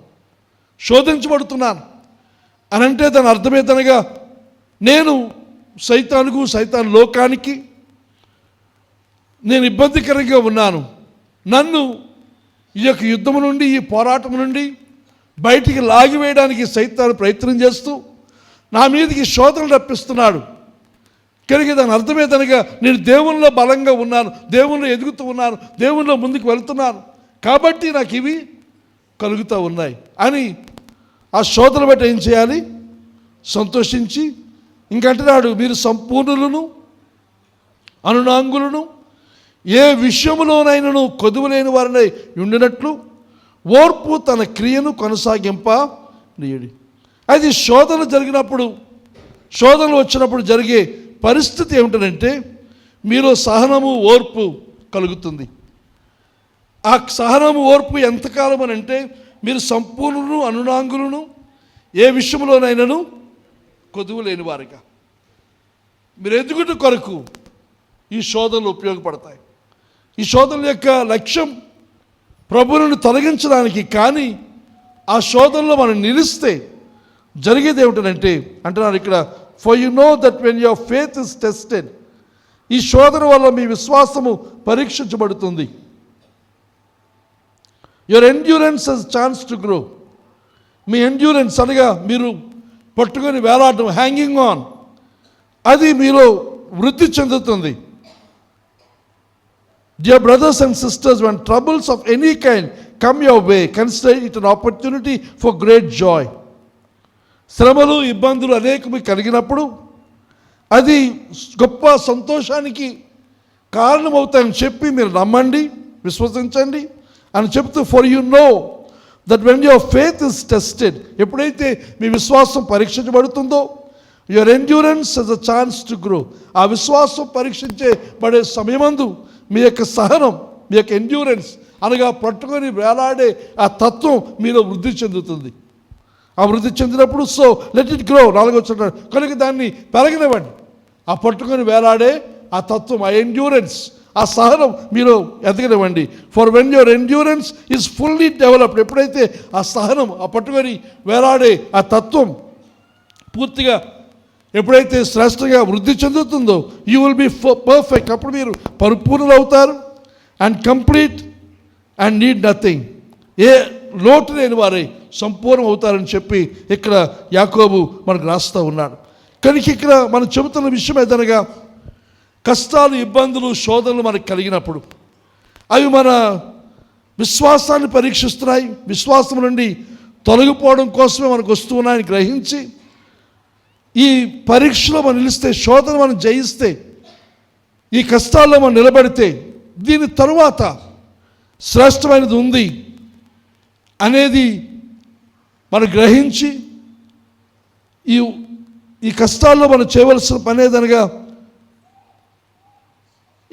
శోధించబడుతున్నాను అని అంటే దాని అర్థమేదనగా నేను సైతాను లోకానికి నేను ఇబ్బందికరంగా ఉన్నాను, నన్ను ఈ యొక్క యుద్ధము నుండి, ఈ పోరాటం నుండి బయటికి లాగివేయడానికి సైతాను ప్రయత్నం చేస్తూ నా మీదకి శోధనలు రప్పిస్తున్నాడు. కనుక దాని అర్థమేదనగా నేను దేవునిలో బలంగా ఉన్నాను, దేవునిలో ఎదుగుతూ ఉన్నాను, దేవునిలో ముందుకు వెళ్తున్నాను కాబట్టి నాకు ఇవి కలుగుతూ ఉన్నాయి అని ఆ శోధన బట్టి ఏం చేయాలి? సంతోషించి ఇంకంటున్నాడు, మీరు సంపూర్ణులను అనునాంగులను ఏ విషయములోనైనను కొదువులేని వారిని ఉండినట్లు ఓర్పు తన క్రియను కొనసాగింపనీయుడి. అది శోధన జరిగినప్పుడు, శోధనలు వచ్చినప్పుడు జరిగే పరిస్థితి ఏమిటంటే మీలో సహనము, ఓర్పు కలుగుతుంది. ఆ సహనము, ఓర్పు ఎంతకాలం అని అంటే మీరు సంపూర్ణులను అనునాంగులను ఏ విషయంలోనైనాను కొదువు లేని వారిగా మీరు ఎదుగుట కొరకు ఈ శోధనలు ఉపయోగపడతాయి. ఈ శోధనల యొక్క లక్ష్యం ప్రభువును తొలగించడానికి. కానీ ఆ శోధనలో మనం నిలిస్తే జరిగేది ఏమిటంటే అంటున్నారు ఇక్కడ, for you know that when your faith is tested, ఈ శోధన వల్ల మీ విశ్వాసము పరీక్షించబడుతుంది. Your endurance has chance to grow. మీ ఎండ్యూరెన్స్ అనగా మీరు పట్టుకొని వేలాడటం, హ్యాంగింగ్ ఆన్, అది మీలో వృద్ధి చెందుతుంది. Dear brothers and sisters, when troubles of any kind come your way, consider it an opportunity for great joy. శ్రమలు, ఇబ్బందులు అనేకమి కలిగినప్పుడు అది గొప్ప సంతోషానికి కారణమవుతాయని చెప్పి మీరు నమ్మండి, విశ్వసించండి అని చెప్తూ, for you know that when your faith is tested, ఎప్పుడైతే మీ విశ్వాసం పరీక్షించబడుతుందో, your endurance has a chance to grow. ఆ విశ్వాసం పరీక్షించబడే సమయమందు మీ యొక్క సహనం, మీ యొక్క ఎండ్యూరెన్స్ అనగా పట్టుకొని వేలాడే ఆ తత్వం మీలో వృద్ధి చెందుతుంది. ఆ వృద్ధి చెందినప్పుడు సో లెట్ ఇట్ గ్రో, 4వ వచనం, కనుక దాన్ని పెరగనివ్వండి. ఆ పట్టుకొని వేలాడే ఆ తత్వం, ఆ ఎండ్యూరెన్స్, ఆ సహనం మీరు ఎదగనివ్వండి. For when your endurance is fully developed, ఎప్పుడైతే ఆ సహనం, ఆ పట్టుకొని వేలాడే ఆ తత్వం పూర్తిగా ఎప్పుడైతే శ్రేష్టంగా వృద్ధి చెందుతుందో, యూ విల్ బి పర్ఫెక్ట్, అప్పుడు మీరు పరిపూర్ణులు అవుతారు. And complete and need nothing, ఏ లోటు లేని వారే సంపూర్ణం అవుతారని చెప్పి ఇక్కడ యాకోబు మనకు రాస్తూ ఉన్నాడు. కనుక ఇక్కడ మనం చెబుతున్న విషయం ఏదనగా, కష్టాలు, ఇబ్బందులు, శోధనలు మనకు కలిగినప్పుడు అవి మన విశ్వాసాన్ని పరీక్షిస్తున్నాయి, విశ్వాసం నుండి తొలగిపోవడం కోసమే మనకు వస్తున్నాయని గ్రహించి, ఈ పరీక్షలో మనం నిలిస్తే, శోధన మనం జయిస్తే, ఈ కష్టాల్లో మనం నిలబడితే, దీని తరువాత శ్రేష్టమైనది ఉంది అనేది మనం గ్రహించి, ఈ కష్టాల్లో మనం చేయవలసిన పని ఏదనగా,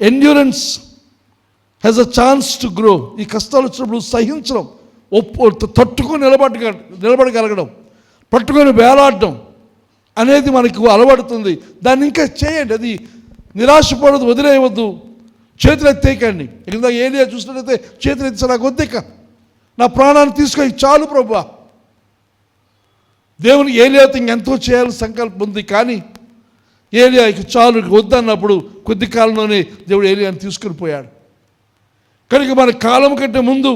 endurance has a chance to grow. ఈ కష్టాలు వచ్చినప్పుడు సహించడం, తట్టుకొని నిలబడగలగడం, పట్టుకొని వేలాడడం అనేది మనకు అలవడుతుంది. దాన్ని ఇంకా చేయండి, అది నిరాశపడదు, వదిలేయవద్దు, చేతులు ఎత్తేయకండి. ఇంకా ఏలియా చూసినట్లయితే చేతులు ఎత్తి, నాకు వద్దిక, నా ప్రాణాన్ని తీసుకొని చాలు ప్రభువా. దేవుని ఏలియాతో ఇంకెంతో చేయాలని సంకల్పం ఉంది, కానీ ఏలియా ఇక చాలు, వద్దన్నప్పుడు కొద్ది కాలంలోనే దేవుడు ఏలియాని తీసుకుని పోయాడు. కనుక మన కాలం కంటే ముందు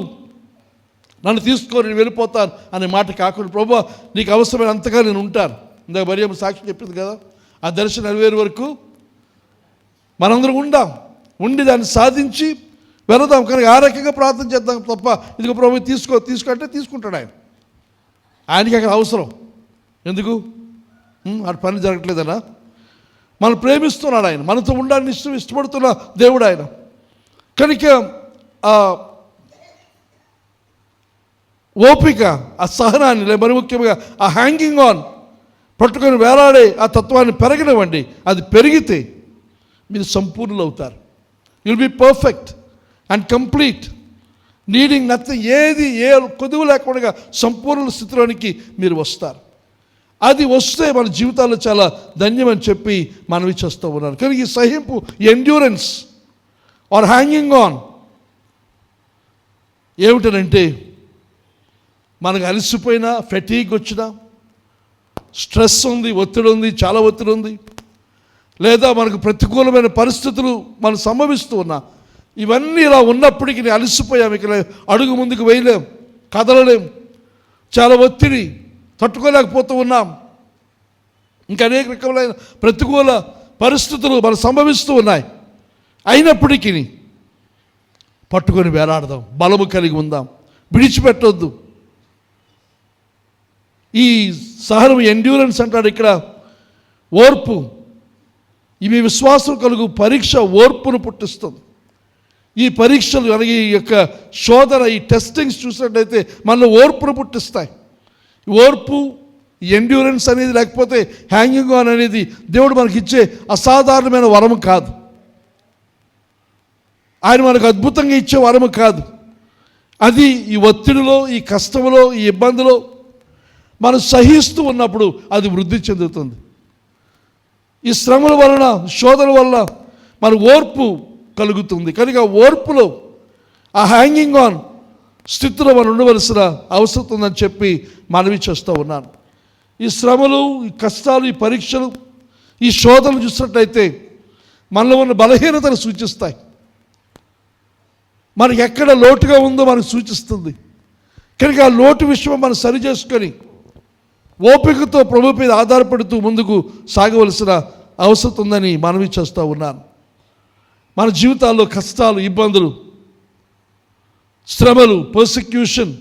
నన్ను తీసుకొని నేను వెళ్ళిపోతాను అనే మాట కాకుండా, ప్రభువా నీకు అవసరమైన అంతగా నేను ఉంటాను. ఇందాక మరియమ్మ సాక్షి చెప్పింది కదా, ఆ దర్శనం నెరవేరు వరకు మనందరం ఉండి దాన్ని సాధించి వెళదాం. కనుక ఆ రకంగా ప్రార్థన చేద్దాం తప్ప, ఇదిగో ప్రభు తీసుకుంటే తీసుకుంటాడు ఆయన. ఆయనకి అక్కడ అవసరం ఎందుకు? ఆ పని జరగట్లేదనా? మనం ప్రేమిస్తున్నాడు ఆయన, మనతో ఉండాలని ఇష్టపడుతున్న దేవుడు ఆయన. కనుక ఆ ఓపిక, ఆ సహనాన్ని, మరి ముఖ్యంగా ఆ హ్యాంగింగ్ ఆన్, పట్టుకొని వేలాడే ఆ తత్వాన్ని పెరగనివ్వండి. అది పెరిగితే మీరు సంపూర్ణులు అవుతారు. You'll be perfect and complete, needing nothing, ఏది ఏ కొదువు లేకుండా సంపూర్ణ స్థితిలోనికి మీరు వస్తారు. అది వస్తే మన జీవితాల్లో చాలా ధన్యమని చెప్పి మనవి చేస్తూ ఉన్నాను. కానీ ఈ సహింపు, ఎండ్యూరెన్స్ ఆర్ హ్యాంగింగ్ ఆన్ ఏమిటనంటే, మనకు అలసిపోయినా, ఫెటీగ్ వచ్చినా, స్ట్రెస్ ఉంది, ఒత్తిడి ఉంది, చాలా ఒత్తిడి ఉంది, లేదా మనకు ప్రతికూలమైన పరిస్థితులు మనం సంభవిస్తూ ఉన్నా, ఇవన్నీ ఇలా ఉన్నప్పటికీ అలసిపోయాం, ఇక అడుగు ముందుకు వేయలేం, కదలలేం, చాలా ఒత్తిడి, తట్టుకోలేకపోతూ ఉన్నాం, ఇంకా అనేక రకములైన ప్రతికూల పరిస్థితులు మనం సంభవిస్తూ ఉన్నాయి. అయినప్పటికీ పట్టుకొని వేలాడదాం, బలము కలిగి ఉందాం, విడిచిపెట్టొద్దు. ఈ సహనం, ఎండ్యూరెన్స్ అంటాడు ఇక్కడ, ఓర్పు. ఇవి విశ్వాసం కలుగు పరీక్ష ఓర్పును పుట్టిస్తుంది. ఈ పరీక్షలు అలాగే ఈ యొక్క శోధన, ఈ టెస్టింగ్స్ చూసినట్లయితే మనలో ఓర్పును పుట్టిస్తాయి. ఓర్పు, ఎండ్యూరెన్స్ అనేది, లేకపోతే హ్యాంగింగ్ ఆన్ అనేది దేవుడు మనకి ఇచ్చే అసాధారణమైన వరము కాదు. ఆయన మనకు అద్భుతంగా ఇచ్చే వరము కాదు. అది ఈ ఒత్తిడిలో, ఈ కష్టంలో, ఈ ఇబ్బందిలో మనం సహిస్తూ ఉన్నప్పుడు అది వృద్ధి చెందుతుంది. ఈ శ్రమల వలన, శోధన వలన మన ఓర్పు కలుగుతుంది. కనుక ఓర్పులో, ఆ హ్యాంగింగ్ ఆన్ స్థితిలో మనం ఉండవలసిన అవసరం ఉందని చెప్పి మనవి చేస్తూ ఉన్నాను. ఈ శ్రమలు, ఈ కష్టాలు, ఈ పరీక్షలు, ఈ శోధనలు చూసినట్లయితే మనలో ఉన్న బలహీనతను సూచిస్తాయి. మనకి ఎక్కడ లోటుగా ఉందో మనకు సూచిస్తుంది. కనుక ఆ లోటు విషయం మనం సరి చేసుకొని ఓపికతో ప్రభు మీద ఆధారపడుతూ ముందుకు సాగవలసిన అవసరం ఉందని మనవి చేస్తూ ఉన్నాను. మన జీవితాల్లో కష్టాలు, ఇబ్బందులు, శ్రమలు, పర్సిక్యూషన్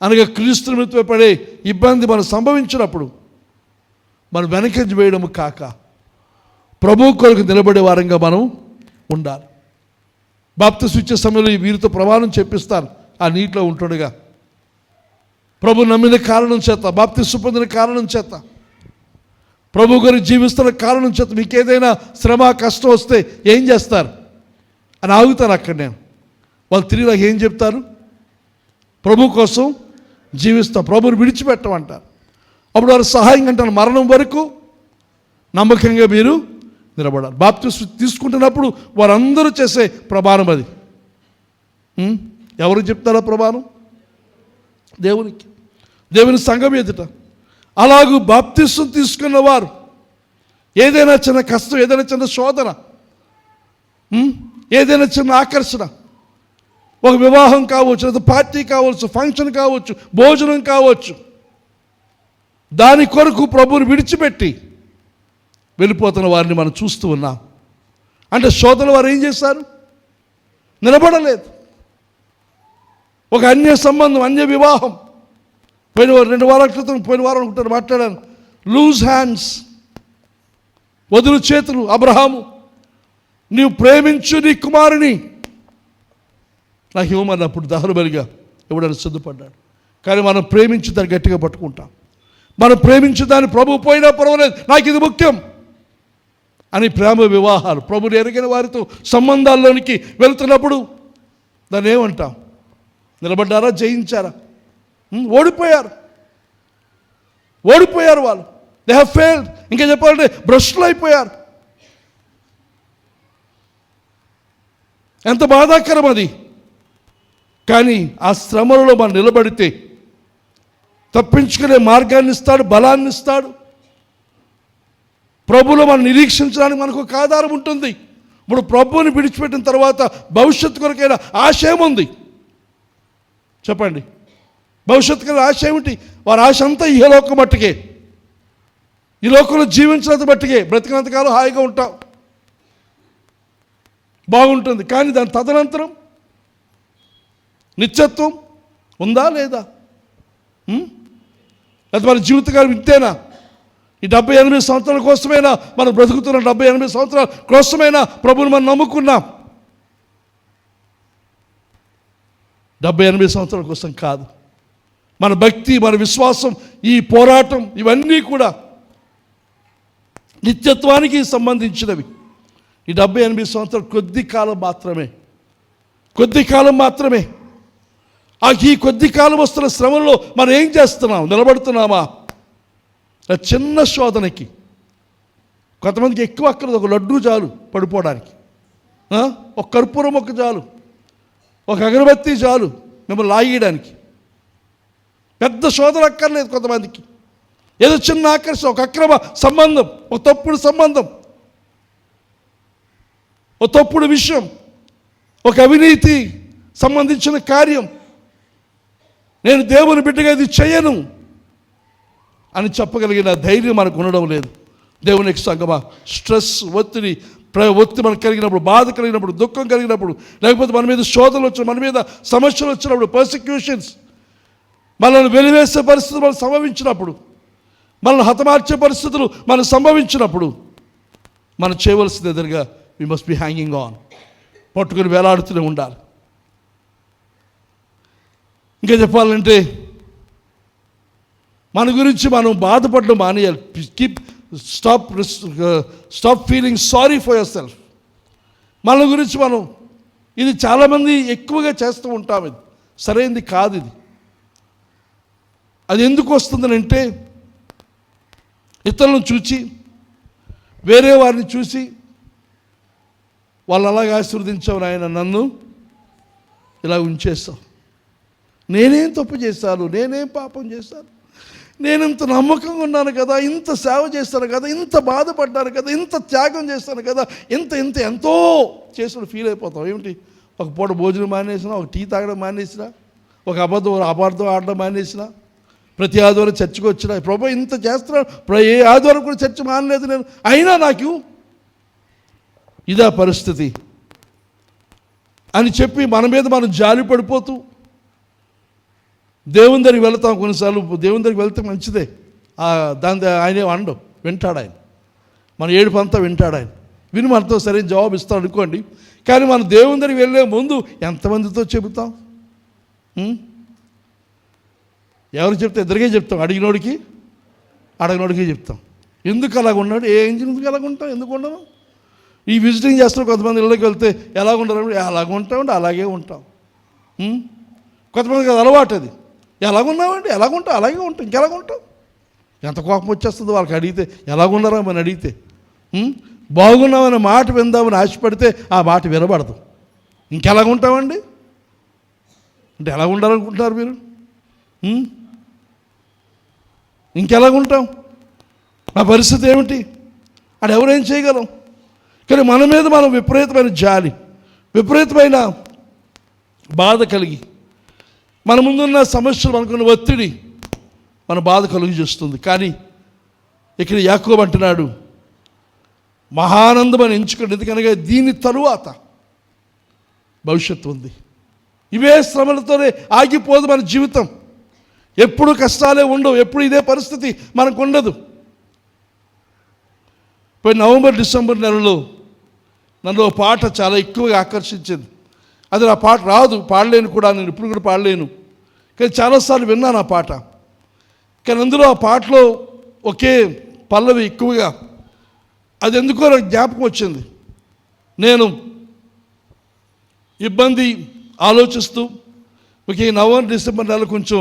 అనగా క్రీస్తు నిమిత్తం పడే ఇబ్బంది మనం సంభవించినప్పుడు మనం వెనకంజ వేయడము కాక ప్రభు కొరకు నిలబడే వారంగా మనం ఉండాలి. బాప్తిసం ఇచ్చే సమయంలో వీరితో ప్రమాణం చెప్పిస్తాను. ఆ నీటిలో ఉంటుండగా ప్రభు నమ్మిన కారణం చేత, బాప్తిసం పొందిన కారణం చేత, ప్రభు గారు జీవిస్తున్న కారణం చేత మీకు ఏదైనా శ్రమ, కష్టం వస్తే ఏం చేస్తారు అని ఆగుతాను అక్కడ నేను. వాళ్ళు తిరిగి నాకు ఏం చెప్తారు? ప్రభు కోసం జీవిస్తాం, ప్రభుని విడిచిపెట్టమంటారు. అప్పుడు వారు సహాయం అంటారు, మరణం వరకు నమ్మకంగా మీరు నిలబడాలి. బాప్తిసం తీసుకుంటున్నప్పుడు వారందరూ చేసే ప్రమాణం అది. ఎవరు చెప్తారా ప్రమాణం? దేవునికి, దేవుని సంఘం ఎదుట. అలాగూ బాప్తిసం తీసుకున్నవారు ఏదైనా చిన్న కష్టం, ఏదైనా చిన్న శోధన, ఏదైనా చిన్న ఆకర్షణ, ఒక వివాహం కావచ్చు, లేదా పార్టీ కావచ్చు, ఫంక్షన్ కావచ్చు, భోజనం కావచ్చు, దాని కొరకు ప్రభువుని విడిచిపెట్టి వెళ్ళిపోతున్న వారిని మనం చూస్తూ ఉన్నాం. అంటే శోధన వారు ఏం చేశారు? నిలబడలేదు. ఒక అన్య సంబంధం, అన్య వివాహం. పోయిన 2 వారాల క్రితం, పోయిన వారం ఒకటి మాట్లాడాను. లూజ్ హ్యాండ్స్, వదులు చేతులు. అబ్రహాము, నీవు ప్రేమించు నీ కుమారుని నాకు ఇవ్వమన్నప్పుడు దహనబలిగా ఎవడని సిద్ధపడ్డాడు. కానీ మనం ప్రేమించి దాన్ని గట్టిగా పట్టుకుంటాం. మనం ప్రేమించి దాన్ని ప్రభు పోయినా పర్వాలేదు, నాకు ఇది ముఖ్యం అని ప్రేమ వివాహాలు, ప్రభుని ఎరిగిన వారితో సంబంధాల్లోనికి వెళ్తున్నప్పుడు దాన్ని ఏమంటాం? నిలబడ్డారా? జయించారా? ఓడిపోయారు వాళ్ళు. They have failed. ఇంకా చెప్పాలంటే భ్రష్టులు అయిపోయారు. ఎంత బాధాకరం అది. కానీ ఆ శ్రమలలో మనం నిలబడితే తప్పించుకునే మార్గాన్ని ఇస్తాడు, బలాన్ని ఇస్తాడు. ప్రభువులో మనం నిరీక్షించడానికి మనకు ఒక ఆధారం ఉంటుంది. ఇప్పుడు ప్రభువుని విడిచిపెట్టిన తర్వాత భవిష్యత్తు కొరకైనా ఆశ ఏముంది చెప్పండి? భవిష్యత్తు కొరకు ఆశ ఏమిటి? వారి ఆశ అంతా ఈ లోకం మట్టుకే, ఈ లోకంలో జీవించినంత మట్టుకే. బ్రతికినంతకాలం హాయిగా ఉంటాం, బాగుంటుంది. కానీ దాని తదనంతరం నిత్యత్వం ఉందా లేదా? అది మన జీవితకాలం ఇంతేనా? ఈ 70-80 సంవత్సరాల కోసమైనా మనం బ్రతుకుతున్న 70-80 సంవత్సరాల కోసమైనా ప్రభువుని మనం నమ్ముకున్నాం. 70-80 సంవత్సరాల కోసం కాదు. మన భక్తి, మన విశ్వాసం, ఈ పోరాటం, ఇవన్నీ కూడా నిత్యత్వానికి సంబంధించినవి. ఈ 70-80 సంవత్సరాలు కొద్ది కాలం మాత్రమే. ఈ కొద్ది కాలం వస్తున్న శ్రమల్లో మనం ఏం చేస్తున్నాం? నిలబడుతున్నామా? చిన్న శోధనకి కొంతమందికి ఎక్కువ అక్కర్లేదు. ఒక లడ్డూ చాలు పడిపోవడానికి, ఒక కర్పూరం ఒక చాలు, ఒక అగరబత్తి చాలు మిమ్మల్ని లాగేయడానికి. పెద్ద శోధన అక్కర్లేదు కొంతమందికి. ఏదో చిన్న ఆకర్షణ, ఒక అక్రమ సంబంధం, ఒక తప్పుడు సంబంధం, ఒక తప్పుడు విషయం, ఒక అవినీతి సంబంధించిన కార్యం, నేను దేవుని బిడ్డగా ఇది చేయను అని చెప్పగలిగిన ధైర్యం మనకు ఉండడం లేదు. దేవునికి సంగమా, స్ట్రెస్, ఒత్తిడి మనకు కలిగినప్పుడు, బాధ కలిగినప్పుడు, దుఃఖం కలిగినప్పుడు, లేకపోతే మన మీద శోధనలు వచ్చిన, మన మీద సమస్యలు వచ్చినప్పుడు, పర్సిక్యూషన్స్, మనల్ని వెలివేసే పరిస్థితులు మనం సంభవించినప్పుడు, మనల్ని హతమార్చే పరిస్థితులు మనం సంభవించినప్పుడు మనం చేయవలసింది ఎదురుగా we must be hanging on, పట్టుకుని వేలాడుతూనే ఉండాలి. ఇంకా చెప్పాలంటే మన గురించి మనం బాధపడడం మానేయాలి. Stop feeling sorry for your self. మన గురించి మనం, ఇది చాలామంది ఎక్కువగా చేస్తూ ఉంటాం. ఇది సరైనది కాదు. అది ఎందుకు వస్తుందనంటే ఇతరులను చూసి, వేరే వారిని చూసి, వాళ్ళు అలాగే ఆశీర్వదించావు నాయన, నన్ను ఇలా ఉంచేస్తావు, నేనేం తప్పు చేశాను, నేనేం పాపం చేశాను, నేను ఇంత నమ్మకంగా ఉన్నాను కదా, ఇంత సేవ చేస్తాను కదా, ఇంత బాధపడ్డాను కదా, ఇంత త్యాగం చేస్తాను కదా, ఎంతో చేసిన ఫీల్ అయిపోతాం. ఏమిటి? ఒక పూట భోజనం మానేసినా, ఒక టీ తాగడం మానేసినా, ఒక అబద్ధం ఆడడం మానేసిన, ప్రతి ఆదివారం చర్చకు వచ్చిన, ప్రభు ఇంత చేస్తున్నాడు, ఏ ఆదివారం కూడా చర్చ మానలేదు నేను, అయినా నాకు ఇదా పరిస్థితి అని చెప్పి మన మీద మనం జాలి పడిపోతూ దేవుని దగ్గరికి వెళ్తాం. కొన్నిసార్లు దేవుని దగ్గరికి వెళ్తే మంచిదే, దాని ఆయనే అండం వింటాడు ఆయన, మన ఏడుపు అంతా వింటాడు ఆయన, విని మనతో సరైన జవాబు ఇస్తాడు అనుకోండి. కానీ మనం దేవుని దగ్గరికి వెళ్ళే ముందు ఎంతమందితో చెబుతాం? ఎవరు చెప్తే ఇద్దరికే చెప్తాం, అడిగినోడికి చెప్తాం. ఎందుకు అలాగ ఉన్నాడు, ఎందుకు అలాగ ఉంటాం, ఎందుకు ఉండను? ఈ విజిటింగ్ చేస్తున్న కొంతమంది ఇళ్ళకి వెళ్తే ఎలాగ ఉండరు, అలాగ ఉంటామండి, అలాగే ఉంటాం. కొంతమందికి అది అలవాటు, అది ఎలాగున్నామండి, ఎలాగుంటాం, అలాగే ఉంటాం, ఇంకెలాగుంటాం. ఎంత కోపం వచ్చేస్తుందో వాళ్ళకి అడిగితే, ఎలాగున్నారా అని అడిగితే. బాగున్నామనే మాట విందామని ఆశపడితే ఆ మాట వినబడదు. ఇంకెలాగుంటామండి అంటే ఎలా ఉండాలనుకుంటున్నారు మీరు? ఇంకెలాగుంటాం? నా పరిస్థితి ఏమిటి అని ఎవరేం చేయగలం? కానీ మన మీద మనం విపరీతమైన జాలి, విపరీతమైన బాధ కలిగి, మన ముందున్న సమస్యలు, మనకున్న ఒత్తిడి మన బాధ కలుగు చేస్తుంది. కానీ ఇక్కడ యాకోబు అంటున్నాడు, మహానందం అని ఎంచుకోండి, ఎందుకనగా దీని తరువాత భవిష్యత్తు ఉంది. ఇవే శ్రమలతోనే ఆగిపోదు మన జీవితం. ఎప్పుడు కష్టాలే ఉండవు, ఎప్పుడు ఇదే పరిస్థితి మనకు ఉండదు. పోయి నవంబర్ డిసెంబర్ నెలలో నన్ను ఒక పాట చాలా ఎక్కువగా ఆకర్షించింది. అది నా పాట రాదు, పాడలేను కూడా, నేను ఇప్పుడు కూడా పాడలేను, కానీ చాలాసార్లు విన్నాను ఆ పాట. కానీ అందులో ఆ పాటలో ఒకే పల్లవి ఎక్కువగా, అది ఎందుకో నాకు జ్ఞాపకం వచ్చింది. నేను ఇబ్బంది ఆలోచిస్తూ, ఈ నవంబర్ డిసెంబర్ నెల కొంచెం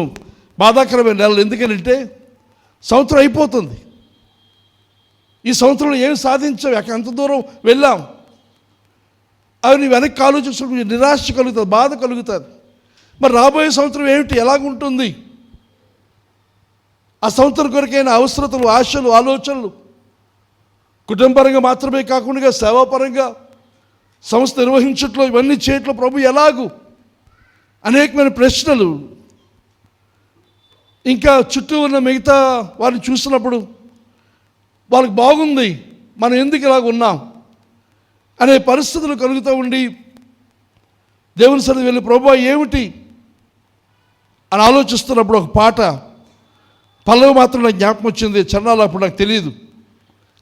బాధాకరమైన నెలలు. ఎందుకంటే సంవత్సరం అయిపోతుంది, ఈ సంవత్సరంలో ఏమి సాధించావు, ఎంత దూరం వెళ్ళాం, అవి నీ వెనక్కి ఆలోచిస్తూ నిరాశ కలుగుతుంది, బాధ కలుగుతుంది. మరి రాబోయే సంవత్సరం ఏమిటి, ఎలాగుంటుంది? ఆ సంవత్సరం కొరకైన అవసరతలు, ఆశలు, ఆలోచనలు, కుటుంబపరంగా మాత్రమే కాకుండా సేవాపరంగా సంస్థ నిర్వహించట్లో, ఇవన్నీ చేయట్లో ప్రభు ఎలాగు, అనేకమైన ప్రశ్నలు. ఇంకా చుట్టూ ఉన్న మిగతా వారిని చూసినప్పుడు వాళ్ళకి బాగుంది, మనం ఎందుకు ఇలాగ ఉన్నాం అనే పరిస్థితులు కలుగుతూ ఉండి దేవుని సన్నిధికి వెళ్ళి ప్రభువా ఏమిటి అని ఆలోచిస్తున్నప్పుడు ఒక పాట పల్లవి మాత్రం నాకు జ్ఞాపకం వచ్చింది. చరణాలు అప్పుడు నాకు తెలియదు.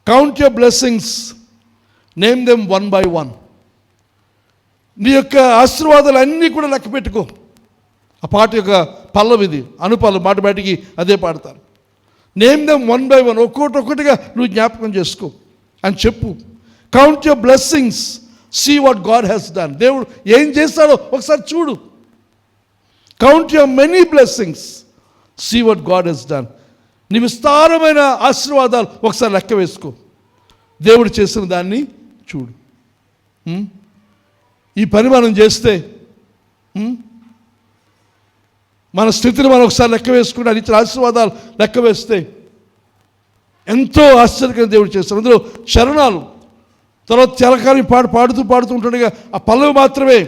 Count your blessings, name them one by one. నీ యొక్క ఆశీర్వాదాలు అన్నీ కూడా లెక్క పెట్టుకో. ఆ పాట యొక్క పల్లవిది, అనుపల్లవి, మాట బయటికి అదే పాడతారు. Name them one by one, ఒక్కొక్కటిగా నువ్వు జ్ఞాపకం చేసుకో అని చెప్పు. Count your blessings, see what God has done. దేవుడు ఏం చేస్తాడో ఒకసారి చూడు. Count your many blessings, see what God has done. నీ విస్తారమైన ఆశీర్వాదాలు ఒకసారి లెక్క వేసుకో, దేవుడు చేసిన దాన్ని చూడు. ఈ పని మనం చేస్తే, మన స్థితిని మనం ఒకసారి లెక్క వేసుకుంటే, అది ఇచ్చిన ఆశీర్వాదాలు లెక్క వేస్తే ఎంతో ఆశ్చర్యకరంగా దేవుడు చేస్తాడు. అందులో చరణాలు తర్వాత చలకాలం పాడుతూ ఉంటుండగా ఆ పల్లవి మాత్రమే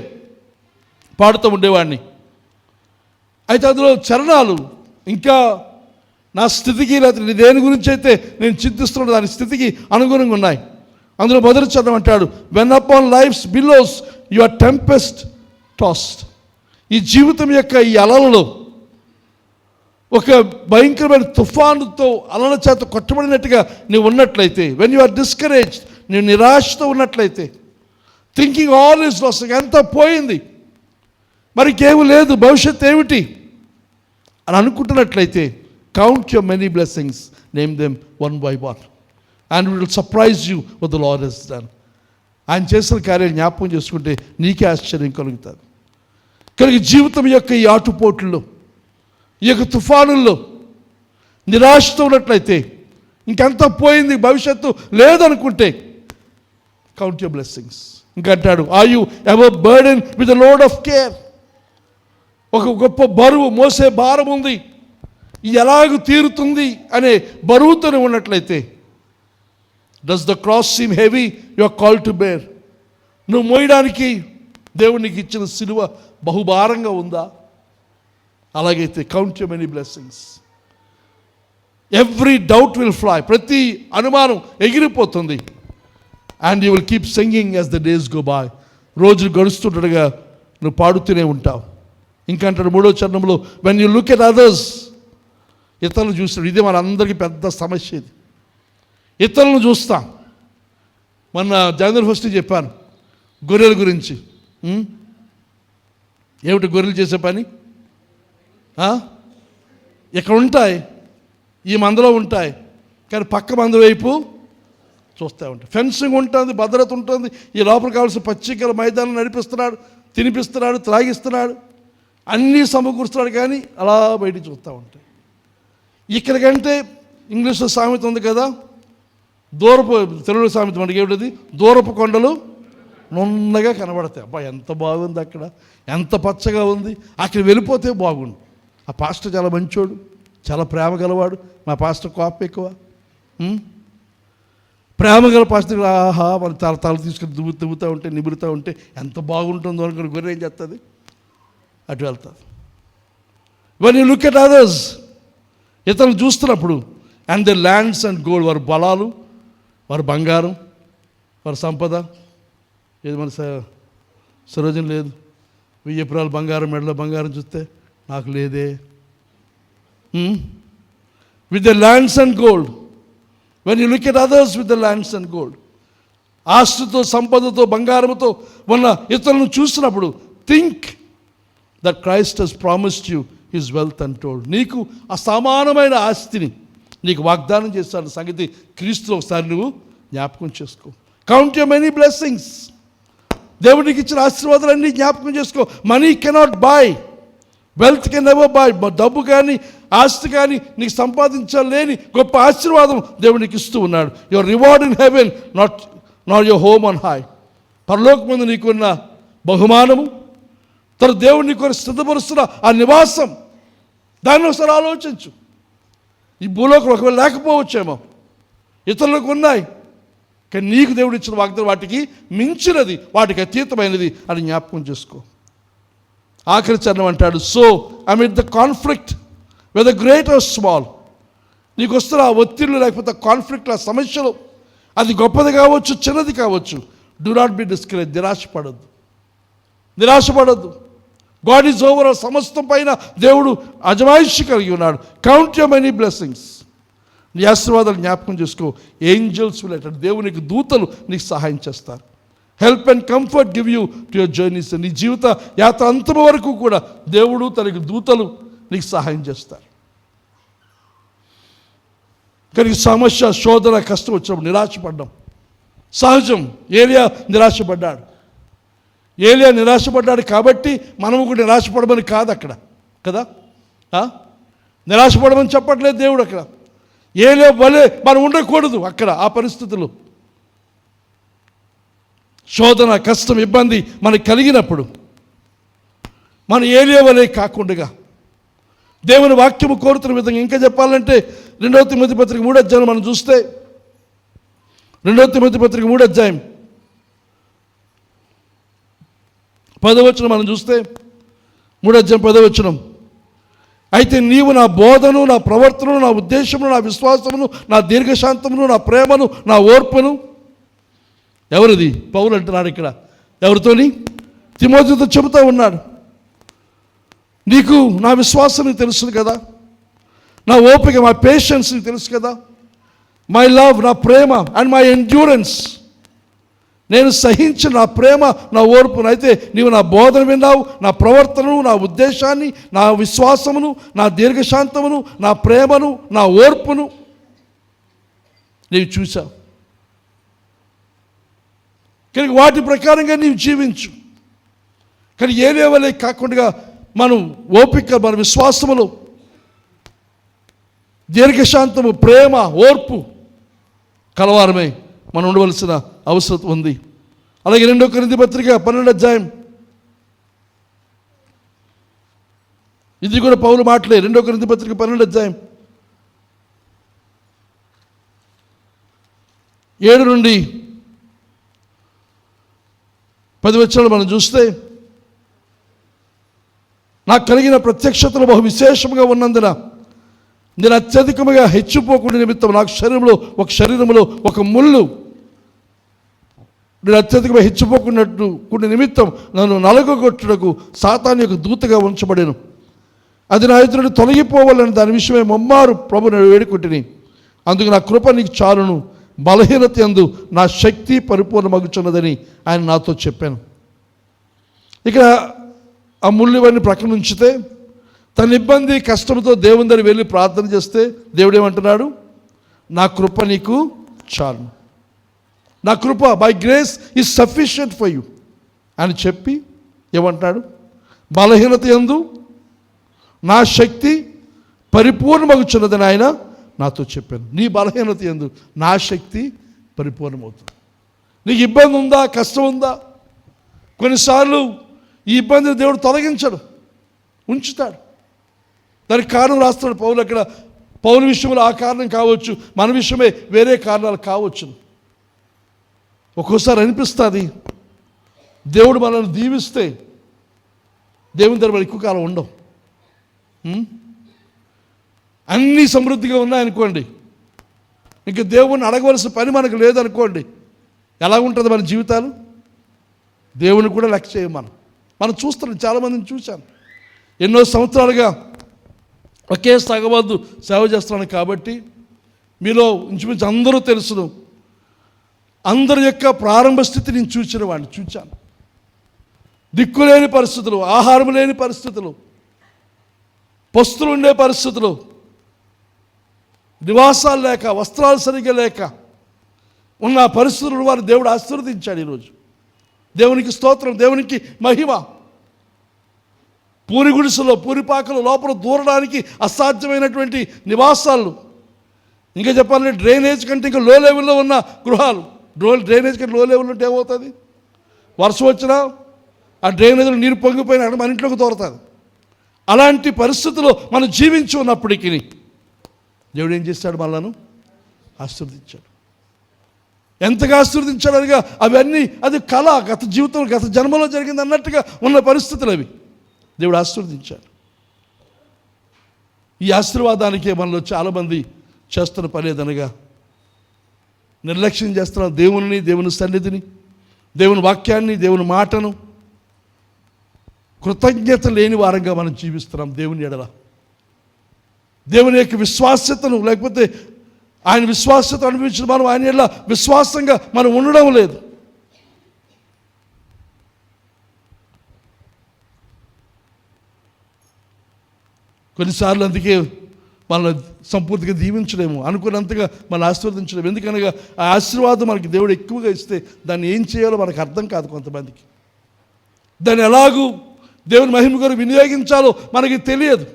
పాడుతూ ఉండేవాడిని. అయితే అందులో చరణాలు ఇంకా నా స్థితికి, లేకపోతే దేని గురించి అయితే నేను చింతిస్తున్న దాని స్థితికి అనుగుణంగా ఉన్నాయి. అందులో మొదటి చరణం అంటాడు, when upon life's billows your tempest tossed. ఈ జీవితం యొక్క ఈ అలలలో, ఒక భయంకరమైన తుఫానుతో అలల చేత కొట్టబడినట్టుగా నీవు ఉన్నట్లయితే, వెన్ యు ఆర్ డిస్కరేజ్డ్, నీవు నిరాశతో ఉన్నట్లయితే, థింకింగ్ ఆల్ ఈజ్ లాస్, ఎంత పోయింది, మరికేమీ లేదు, భవిష్యత్తు ఏమిటి అని అనుకుంటున్నట్లయితే, count your many blessings, name them one by one, and it will surprise you what the Lord has done. ఆయన చేసిన కార్యాలు జ్ఞాపకం చేసుకుంటే నీకే ఆశ్చర్యం కలుగుతుంది. కనుక జీవితం యొక్క ఈ ఆటుపోట్లలో, ఈ యొక్క తుఫానుల్లో నిరాశతో ఉన్నట్లయితే, ఇంకంతా పోయింది, భవిష్యత్తు లేదనుకుంటే, కౌంట్ యువర్ బ్లెస్సింగ్స్. ఇంకంటాడు, are you ever burden with the load of care. ఒక గొప్ప బరువు మోసే భారం ఉంది, ఇది ఎలాగూ తీరుతుంది అనే బరువుతోనే ఉన్నట్లయితే, does the cross seem heavy, you are called to bear. నువ్వు మోయడానికి దేవునికి ఇచ్చిన సిలువ బహుభారంగా ఉందా? అలాగైతే count your many blessings. Every doubt will fly, ప్రతి అనుమానం ఎగిరిపోతుంది. And you will keep singing as the days go by. రోజులు గడుస్తుండగా నువ్వు పాడుతూనే ఉంటావు. ఇంకా అంటాడు 3వ చరణంలో, when you look at others, ఇతరులను చూస్తాడు. ఇది మన అందరికీ పెద్ద సమస్య. ఇది ఇతరులను చూస్తాం. మొన్న జనవరి 1 చెప్పాను గొర్రెల గురించి. ఏమిటి గొర్రెలు చేసే పని? ఇక్కడ ఉంటాయి, ఈ మందలో ఉంటాయి, కానీ పక్క మంద వైపు చూస్తూ ఉంటాయి. ఫెన్సింగ్ ఉంటుంది, భద్రత ఉంటుంది, ఈ లోపల కావాల్సిన పచ్చికల మైదానం నడిపిస్తున్నాడు, తినిపిస్తున్నాడు, త్రాగిస్తున్నాడు, అన్నీ సమకూరుస్తున్నాడు, కానీ అలా బయటికి చూస్తూ ఉంటాయి. ఇక్కడికంటే ఇంగ్లీష్లో సామెత ఉంది కదా, దూరపు, తెలుగు సామెత మనకి ఏమిటది, దూరపు కొండలు నున్నగా కనబడతాయి. అబ్బా ఎంత బాగుంది, అక్కడ ఎంత పచ్చగా ఉంది, అక్కడ వెళ్ళిపోతే బాగుండు. ఆ పాస్టర్ చాలా మంచోడు, చాలా ప్రేమ గలవాడు. మా పాస్టర్ కోపం ఎక్కువ. ప్రేమ గల పాస్టర్ ఆహా మన తల తీసుకుని దువ్వుతూ ఉంటే, నిబురుతూ ఉంటే ఎంత బాగుంటుందో అనుకుని గొర్రె ఏం చేస్తుంది, అటు వెళ్తుంది. When you look at others, ఇతరులు చూస్తున్నప్పుడు, and the lands and gold, వారి బలాలు, వారి బంగారం, వారి సంపద. ఏది మన సరోజన లేదు, 1000 ఎకరాలు బంగారం, మెడలో బంగారం చూస్తే నాకు లేదే. With the lands and gold, when you look at others with the lands and gold, ఆస్తితో, సంపదతో, బంగారంతో ఉన్న ఇతరులను చూసినప్పుడు, think that Christ has promised you his wealth and told. నీకు అసమానమైన ఆస్తిని నీకు వాగ్దానం చేస్తాడు సంగతి క్రీస్తులో ఒకసారి నువ్వు జ్ఞాపకం చేసుకో. Count your many blessings. దేవుడికి ఇచ్చిన ఆశీర్వాదాలన్నీ జ్ఞాపకం చేసుకో. Money cannot by, wealth can never by. డబ్బు కానీ ఆస్తి కానీ నీకు సంపాదించలేని గొప్ప ఆశీర్వాదం దేవుడు నీకు ఇస్తూ ఉన్నాడు. Your reward in heaven, not your home on high. పరలోకమందు నీకున్న బహుమానము, తన దేవుడు నీకు సిద్ధపరుస్తున్న ఆ నివాసం, దాన్ని ఒకసారి ఆలోచించు. ఈ భూలోకం ఒకవేళ లేకపోవచ్చేమో, ఇతరులకు ఉన్నాయి, కానీ నీకు దేవుడు ఇచ్చిన వాగ్దానం వాటికి మించినది, వాటికి అతీతమైనది అని జ్ఞాపకం చేసుకో. ఆఖరి చరణం అంటాడు, so amid the conflict whether great or small. నీకు వస్తున్న ఆ ఒత్తిళ్ళు, లేకపోతే కాన్ఫ్లిక్ట్, ఆ సమస్యలు, అది గొప్పది కావచ్చు, చిన్నది కావచ్చు, డూ నాట్ బి డిస్కరేజ్. నిరాశపడద్దు. God is over. సమస్తం పైన దేవుడు అజమాయిషి కలిగి ఉన్నాడు. Count your many blessings. నీ ఆశీర్వాదాలు జ్ఞాపకం చేసుకో. Angels will attend. దేవునికి దూతలు నీకు సహాయం చేస్తారు. Help and comfort give you to your journeys. నీ జీవిత యాత్ర అంతం వరకు కూడా దేవుడు తనకి దూతలు నీకు సహాయం చేస్తారు. కానీ సమస్య, శోధన, కష్టం వచ్చినప్పుడు నిరాశపడ్డాం సహజం. ఏలియా నిరాశపడ్డాడు కాబట్టి మనము కూడా నిరాశపడమని కాదు అక్కడ కదా, నిరాశపడమని చెప్పట్లేదు దేవుడు అక్కడ. ఏలియా వలె మనం ఉండకూడదు అక్కడ. ఆ పరిస్థితులు, శోధన, కష్టం, ఇబ్బంది మనకు కలిగినప్పుడు మన ఏలియా వలె కాకుండా దేవుని వాక్యము కోరుతున్న విధంగా, ఇంకా చెప్పాలంటే 2వ తిమోతి పత్రిక 3వ అధ్యాయం మనం చూస్తే, 2వ తిమోతి పత్రిక 3వ అధ్యాయం 10వ వచనం మనం చూస్తే, 3వ అధ్యాయం 10వ వచనం, అయితే నీవు నా బోధను, నా ప్రవర్తనను, నా ఉద్దేశమును, నా విశ్వాసమును, నా దీర్ఘశాంతమును, నా ప్రేమను, నా ఓర్పును. ఎవరిది? పౌలు అంటున్నాడు ఇక్కడ. ఎవరితోని? తిమోతితో చెబుతూ ఉన్నాడు. నీకు నా విశ్వాసం నీకు తెలుసు కదా, నా ఓపిక, మా పేషెన్స్ నీకు తెలుసు కదా, మై లవ్, నా ప్రేమ, అండ్ మై ఎండ్యూరెన్స్, నేను సహించిన నా ప్రేమ, నా ఓర్పును. అయితే నీవు నా బోధన విన్నావు, నా ప్రవర్తనను, నా ఉద్దేశాన్ని, నా విశ్వాసమును, నా దీర్ఘశాంతమును, నా ప్రేమను, నా ఓర్పును నీవు చూసావు. కానీ వాటి ప్రకారంగా నీవు జీవించు. కానీ ఏలే వలె కాకుండా మనం ఓపిక, మన విశ్వాసములు, దీర్ఘశాంతము, ప్రేమ, ఓర్పు కలవారమై మనం ఉండవలసిన అవసరం ఉంది. అలాగే 2వ కొరింథీ పత్రిక 12వ అధ్యాయం, ఇది కూడా పౌలు మాటలే. 2వ కొరింథీ పత్రిక 12వ అధ్యాయం 7 నుండి 10 వచనాలు మనం చూస్తే, నాకు కలిగిన ప్రత్యక్షతలు బహు విశేషంగా ఉన్నందున నేను అత్యధికముగా హెచ్చిపోకుండా నిమిత్తం నాకు శరీరంలో ఒక ముళ్ళు నేను అత్యధికంగా హెచ్చిపోకున్నట్టు కొన్ని నిమిత్తం నన్ను నలగొట్టుటకు సాతాను యొక్క దూతగా ఉంచబడేను. అది నా ఎదురుని తొలగిపోవాలని దాని విషయమే ముమ్మారు ప్రభుని వేడుకుంటుని. అందుకు నా కృప నీకు చాలును, బలహీనత యందు నా శక్తి పరిపూర్ణమగుచున్నదని ఆయన నాతో చెప్పాను. ఇక్కడ ఆ ముళ్ళు ఇవన్నీ ప్రక్కన ఉంచితే తన ఇబ్బంది కష్టంతో దేవుని దగ్గర వెళ్ళి ప్రార్థన చేస్తే దేవుడు ఏమంటున్నాడు? నా కృప నీకు చాలు, నా కృప by grace is sufficient for you అని చెప్పి ఏమంటున్నాడు? బలహీనత యందు నా శక్తి పరిపూర్ణమగుచున్నదని ఆయన నాతో చెప్పాను. నీ బలహీనత యందు నా శక్తి పరిపూర్ణమవుతుంది. నీకు ఇబ్బంది ఉందా, కష్టం ఉందా? కొన్నిసార్లు ఈ ఇబ్బందిని దేవుడు తొలగించడు, ఉంచుతాడు. దానికి కారణం రాస్తాడు పౌలు. అక్కడ పౌలు విషయంలో ఆ కారణం కావచ్చు, మన విషయమే వేరే కారణాలు కావచ్చు. ఒక్కోసారి అనిపిస్తుంది దేవుడు మనల్ని దీవిస్తే దేవుని దగ్గర ఎక్కువ కాలం ఉండవు. అన్నీ సమృద్ధిగా ఉన్నాయనుకోండి, ఇంకా దేవుణ్ణి అడగవలసిన పని మనకు లేదనుకోండి, ఎలా ఉంటుంది మన జీవితాలు? దేవుని కూడా లెక్క చేయం. మనం చూస్తున్నాం, చాలామందిని చూశాను. ఎన్నో సంవత్సరాలుగా ఒకే సగవద్దు సేవ చేస్తున్నాను కాబట్టి మీలో ఇంచుమించు అందరూ తెలుసును. అందరి యొక్క ప్రారంభ స్థితి నేను చూశాను. దిక్కులేని పరిస్థితులు, ఆహారం లేని పరిస్థితులు, పస్తులు ఉండే పరిస్థితులు, నివాసాలు లేక, వస్త్రాలు సరిగ్గా లేక ఉన్న పరిస్థితులను వారు దేవుడు ఆశీర్వదించాడు. ఈరోజు దేవునికి స్తోత్రం, దేవునికి మహిమ. పూరి గుడిసెలో, పూరిపాకలో లోపల దూరడానికి అసాధ్యమైనటువంటి నివాసాలు, ఇంకా చెప్పాలంటే డ్రైనేజ్ కంటే ఇంకా లో లెవెల్లో ఉన్న గృహాలు. డ్రైనేజ్ కంటే లో లెవెల్ ఉంటే ఏమవుతుంది? వర్షం వచ్చినా ఆ డ్రైనేజ్లో నీరు పొంగిపోయినా మన ఇంట్లోకి దూరతుంది. అలాంటి పరిస్థితుల్లో మనం జీవించి ఉన్నప్పటికీ దేవుడు ఏం చేశాడు? మనలను ఆశీర్వదించాడు. ఎంతగా ఆశీర్వదించాడు అనగా అవన్నీ అది కళ, గత జీవితంలో గత జన్మలో జరిగింది అన్నట్టుగా ఉన్న పరిస్థితులు అవి దేవుడు ఆశీర్వదించాడు. ఈ ఆశీర్వాదానికే మనలో చాలామంది చేస్తున్న పని ఏదనగా నిర్లక్ష్యం చేస్తున్నాం. దేవుని, దేవుని సన్నిధిని, దేవుని వాక్యాన్ని, దేవుని మాటను కృతజ్ఞత లేని వారంగా మనం జీవిస్తున్నాం. దేవుని ఎడల దేవుని యొక్క విశ్వాస్యతను, లేకపోతే ఆయన విశ్వాసత అనిపించిన మనం ఆయన ఎడల విశ్వాసంగా మనం ఉండడం లేదు. కొన్నిసార్లు అందుకే మనల్ని సంపూర్తిగా దీవించలేము, అనుకున్నంతగా మనం ఆశీర్వదించలేము. ఎందుకనగా ఆ ఆశీర్వాదం మనకి దేవుడు ఎక్కువగా ఇస్తే దాన్ని ఏం చేయాలో మనకు అర్థం కాదు. కొంతమందికి దాన్ని ఎలాగూ దేవుని మహిమ కొరకు వినియోగించాలో మనకి తెలియదు.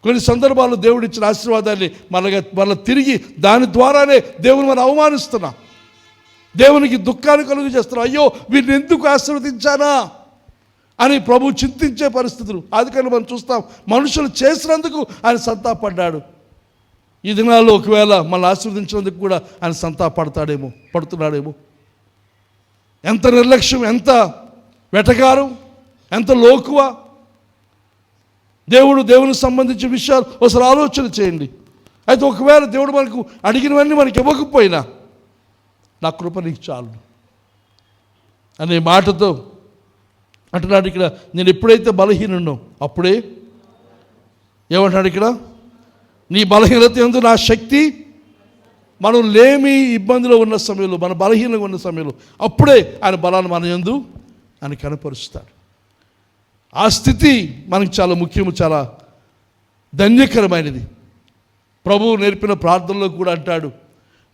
కొన్ని సందర్భాల్లో దేవుడు ఇచ్చిన ఆశీర్వాదాన్ని మళ్ళీ తిరిగి దాని ద్వారానే దేవుని మనం అవమానిస్తున్నాం, దేవునికి దుఃఖాన్ని కలుగు చేస్తున్నాం. అయ్యో వీరిని ఎందుకు ఆశీర్వదించానా అని ప్రభు చింతించే పరిస్థితులు ఆదికాండం మనం చూస్తాం. మనుషులు చేసినందుకు ఆయన సంతాపడ్డాడు. ఈ దినాల్లో ఒకవేళ మనల్ని ఆశీర్వదించినందుకు కూడా ఆయన పడుతున్నాడేమో. ఎంత నిర్లక్ష్యం, ఎంత వెటకారం, ఎంత లోకువ. దేవునికి సంబంధించిన విషయాలు ఒకసారి ఆలోచన చేయండి. అయితే ఒకవేళ దేవుడు మనకు అడిగినవన్నీ మనకి ఇవ్వకపోయినా నా కృప నీకు చాలు అనే మాటతో అంటున్నాడు. ఇక్కడ నేను ఎప్పుడైతే బలహీనున్నో అప్పుడే ఏమంటాడు ఇక్కడ? నీ బలహీనత యందు నా శక్తి. మనం లేమి ఇబ్బందిలో ఉన్న సమయంలో, మన బలహీనంగా ఉన్న సమయంలో అప్పుడే ఆయన బలాన్ని మన యందు ఆయన కనపరుస్తాడు. ఆ స్థితి మనకు చాలా ముఖ్యము, చాలా ధన్యకరమైనది. ప్రభువు నేర్పిన ప్రార్థనలో కూడా అంటాడు,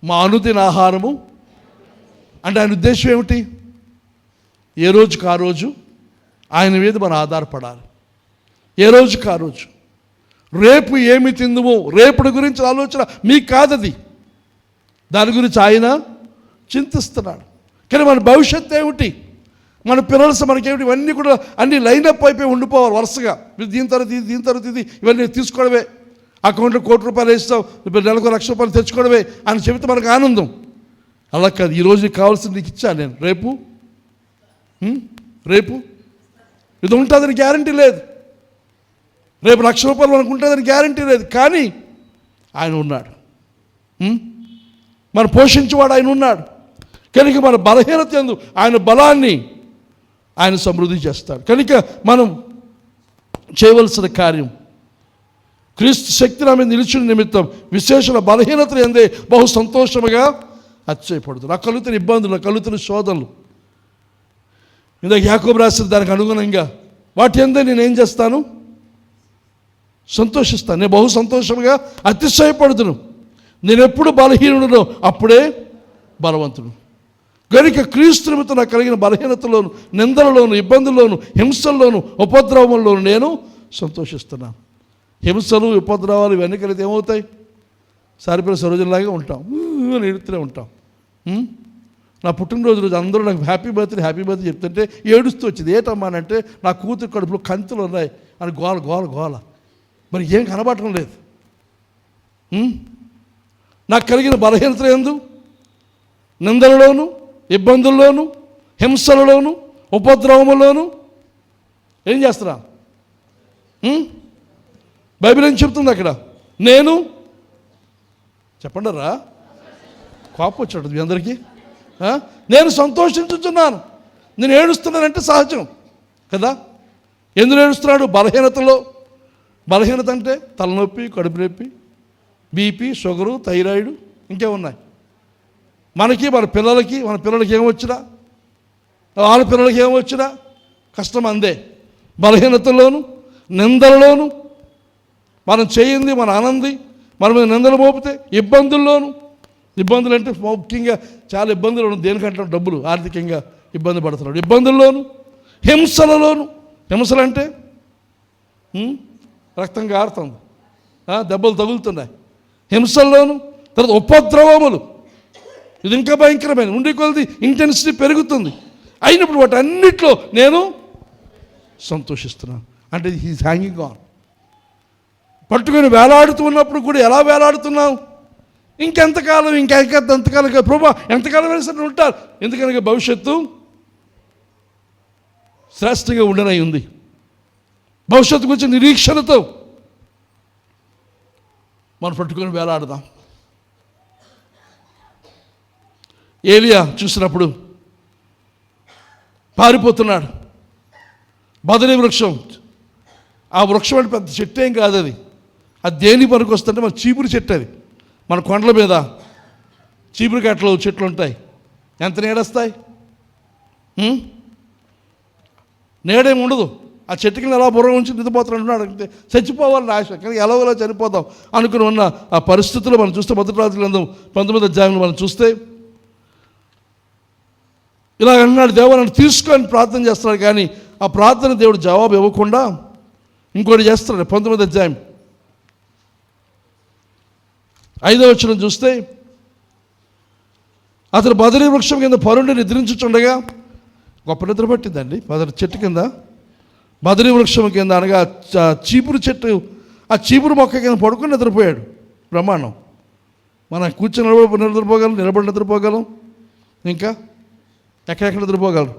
మా అనుదిన ఆహారము. అంటే ఆయన ఉద్దేశం ఏమిటి? ఏ రోజుకు ఆ రోజు ఆయన మీద మనం ఆధారపడాలి. ఏ రోజుకు ఆ రోజు. రేపు ఏమి తిందుమో రేపటి గురించి ఆలోచన మీకు కాదది. దాని గురించి ఆయన చింతిస్తున్నాడు. కానీ మన భవిష్యత్తు ఏమిటి, మన పిల్లలు మనకేమిటి, ఇవన్నీ కూడా అన్ని లైనప్ అయిపోయి ఉండిపోవాలి వరుసగా. దీని తర్వాత ఇది ఇవన్నీ తీసుకోవడమే. అకౌంట్లో ₹1,00,00,000 వేస్తాం, నెలకు ₹1,00,000 తెచ్చుకోవడమే అని చెబితే మనకు ఆనందం. అలా కాదు. ఈరోజు కావాల్సింది నీకు ఇచ్చాను నేను, రేపు ఇది ఉంటుందని గ్యారంటీ లేదు. రేపు ₹1,00,000 మనకు ఉంటుందని గ్యారంటీ లేదు, కానీ ఆయన ఉన్నాడు. మన పోషించేవాడు ఆయన ఉన్నాడు. కనుక మన బలహీనత యందు ఆయన బలాన్ని ఆయన సమృద్ధి చేస్తాడు. కనుక మనం చేయవలసిన కార్యం, క్రీస్తు శక్తి నా మీద నిలిచిన నిమిత్తం విశేషణ బలహీనతలు ఎందే బహు సంతోషముగా అతిశయపడుతుంది. నాకు కలుగుతున్న ఇబ్బందులు, నాకు కలుగుతున్న శోధనలు, ఇందాక యాకోబు రాసిన దానికి అనుగుణంగా వాటి ఎందే నేనేం చేస్తాను? సంతోషిస్తాను. నేను బహు సంతోషంగా అతిశయపడుతును. నేను ఎప్పుడు బలహీనుడునో అప్పుడే బలవంతుడు. కనుక క్రీస్తు నిమిత్తం నాకు కలిగిన బలహీనతలోను, నిందలలోను, ఇబ్బందుల్లోను, హింసల్లోను, ఉపద్రవముల్లోను నేను సంతోషిస్తున్నాను. హింసలు, ఉపద్రవాలు ఇవన్నీ కలిగితే ఏమవుతాయి? సారిపోయిన సరోజనలాగా ఉంటాం, ఏడుతూనే ఉంటాం. నా పుట్టినరోజు రోజు అందరూ నాకు హ్యాపీ బర్త్డే చెప్తుంటే ఏడుస్తూ వచ్చింది. ఏటమ్మా అంటే నా కూతురు కడుపులో కంతులు ఉన్నాయి అని గోల గోల గోల. మరి ఏం కనబడటం లేదు. నాకు కలిగిన బలహీనతలు ఎందు, నిందలలోను, ఇబ్బందుల్లోను, హింసలలోను, ఉపద్రవములోను ఏం చేస్తున్నా? బైబిల్ ఏం చెప్తుంది అక్కడ? నేను చెప్పండిరా, కోపం వచ్చాడు మీ అందరికీ. నేను సంతోషించుతున్నాను. నేను ఏడుస్తున్నానంటే సహజం కదా. ఎందుకు ఏడుస్తున్నాడు? బలహీనతలో. బలహీనత అంటే తలనొప్పి, కడుపు నొప్పి, బీపీ, షుగరు, థైరాయిడ్, ఇంకేమున్నాయి. మనకి మన పిల్లలకి ఏమొచ్చినా, వాళ్ళ పిల్లలకి ఏమొచ్చినా కష్టం అందే. బలహీనతల్లోను, నిందలలోను, మనం చేయింది మన ఆనంది మన మీద నిందలు మోపితే, ఇబ్బందుల్లోను. ఇబ్బందులు అంటే ముఖ్యంగా చాలా ఇబ్బందులు ఉన్నాయి. దేనికంటే డబ్బులు, ఆర్థికంగా ఇబ్బంది పడుతున్నాడు. ఇబ్బందుల్లోను, హింసలలోను. హింసలు అంటే రక్తం కారుతుంది, దెబ్బలు తగులుతున్నాయి. హింసల్లోను. తర్వాత ఉపద్రవములు, ఇది ఇంకా భయంకరమైన, ఉండే కొలది ఇంటెన్సిటీ పెరుగుతుంది. అయినప్పుడు వాటి అన్నిట్లో నేను సంతోషిస్తున్నాను. అంటే హీస్ హ్యాంగింగ్ ఆన్. పట్టుకొని వేలాడుతూ ఉన్నప్పుడు కూడా ఎలా వేలాడుతున్నావు? ఇంకెంతకాలం, ఎంతకాలం ప్రభా, ఎంతకాలం అయినా సరే ఉంటారు. ఎందుకనగా భవిష్యత్తు శ్రేష్టంగా ఉండనై ఉంది. భవిష్యత్తు గురించి నిరీక్షణతో మనం పట్టుకొని వేలాడదాం. ఏలియా చూసినప్పుడు పారిపోతున్నాడు. బదరీ వృక్షం, ఆ వృక్షం అంటే పెద్ద చెట్టు ఏం కాదు. అది దేని పనికి వస్తుంటే మన చీపురు చెట్టు. అది మన కొండల మీద చీపురు కట్టలు చెట్లు ఉంటాయి. ఎంత నీడొస్తాయి? నీడేమి ఉండదు. ఆ చెట్టు కింద ఎలా బుర్ర ఉంచి నిద్రపోతున్నాడు. అంటే చచ్చిపోవాలని ఆశ, కానీ ఎలా చనిపోతాం అనుకుని ఉన్న ఆ పరిస్థితుల్లో మనం చూస్తే, మొదటి రాజులందు 19వ అధ్యాయంలో మనం చూస్తే ఇలా అన్నాడు, దేవుడు నన్ను తీసుకొని ప్రార్థన చేస్తున్నాడు. కానీ ఆ ప్రార్థన దేవుడు జవాబు ఇవ్వకుండా ఇంకోటి చేస్తున్నాడు. 19వ అధ్యాయం 5వ వచనం చూస్తే, అతను బదరీ వృక్షం కింద పరుండి నిద్రించుచుండగా, గొప్ప నిద్ర పట్టిందండి. చెట్టు కింద, బదరీ వృక్షం కింద, అనగా చీపురు చెట్టు, ఆ చీపురు మొక్క కింద పడుకుని నిద్రపోయాడు. బ్రహ్మాండం. మనం కూర్చొని నిద్రపోగలం, నిలబడి నిద్రపోగలం, ఇంకా ఎక్కడెక్కడ నిద్రపోగలరు.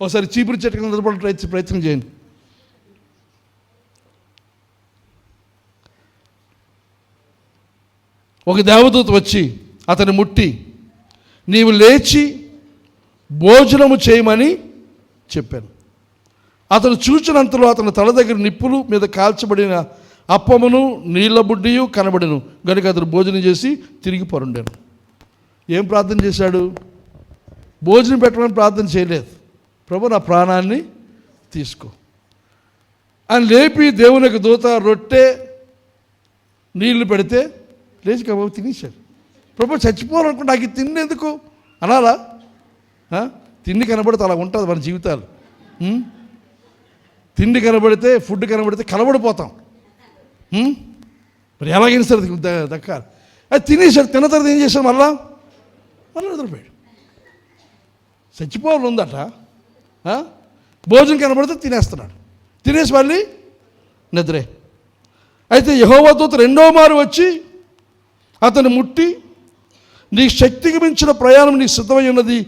ఒకసారి చీపురు చెట్టు కింద నిద్రపోవడం ప్రయత్నం చేయండి. ఒక దేవదూత వచ్చి అతన్ని ముట్టి, నీవు లేచి భోజనము చేయమని చెప్పాను. అతను చూచినంతలో అతని తల దగ్గర నిప్పులు మీద కాల్చబడిన అప్పమును నీళ్ల బుడ్డియు కనబడిను. గనుక అతను భోజనం చేసి తిరిగి పరుండాను. ఏం ప్రార్థన చేశాడు? భోజనం పెట్టమని ప్రార్థన చేయలేదు. ప్రభు, నా ప్రాణాన్ని తీసుకో అని లేపి దేవునికి దూత రొట్టె నీళ్లు పెడితే లేచి బాబు తినేశాడు. ప్రభు, చచ్చిపోవాలనుకుంటే నాకు ఇది తిండెందుకు అనాలా? తిండి కనబడితే అలా ఉంటుంది మన జీవితాలు. తిండి కనబడితే, ఫుడ్ కనబడితే కనబడిపోతాం. మరి ఎలాగైనా సరే దక్కాలి. అది తినేశాడు. తిన్న తర్వాత ఏం చేశాడు? మళ్ళా నిద్రపోయాడు. చచ్చిపోవాలి ఉందట. భోజనం కనబడితే తినేస్తున్నాడు. తినేసి మళ్ళీ నిద్రే. అయితే యెహోవా దూత రెండో మారు వచ్చి అతను ముట్టి, నీ శక్తికి మించిన ప్రయాణం నీకు సిద్ధమై ఉన్నది,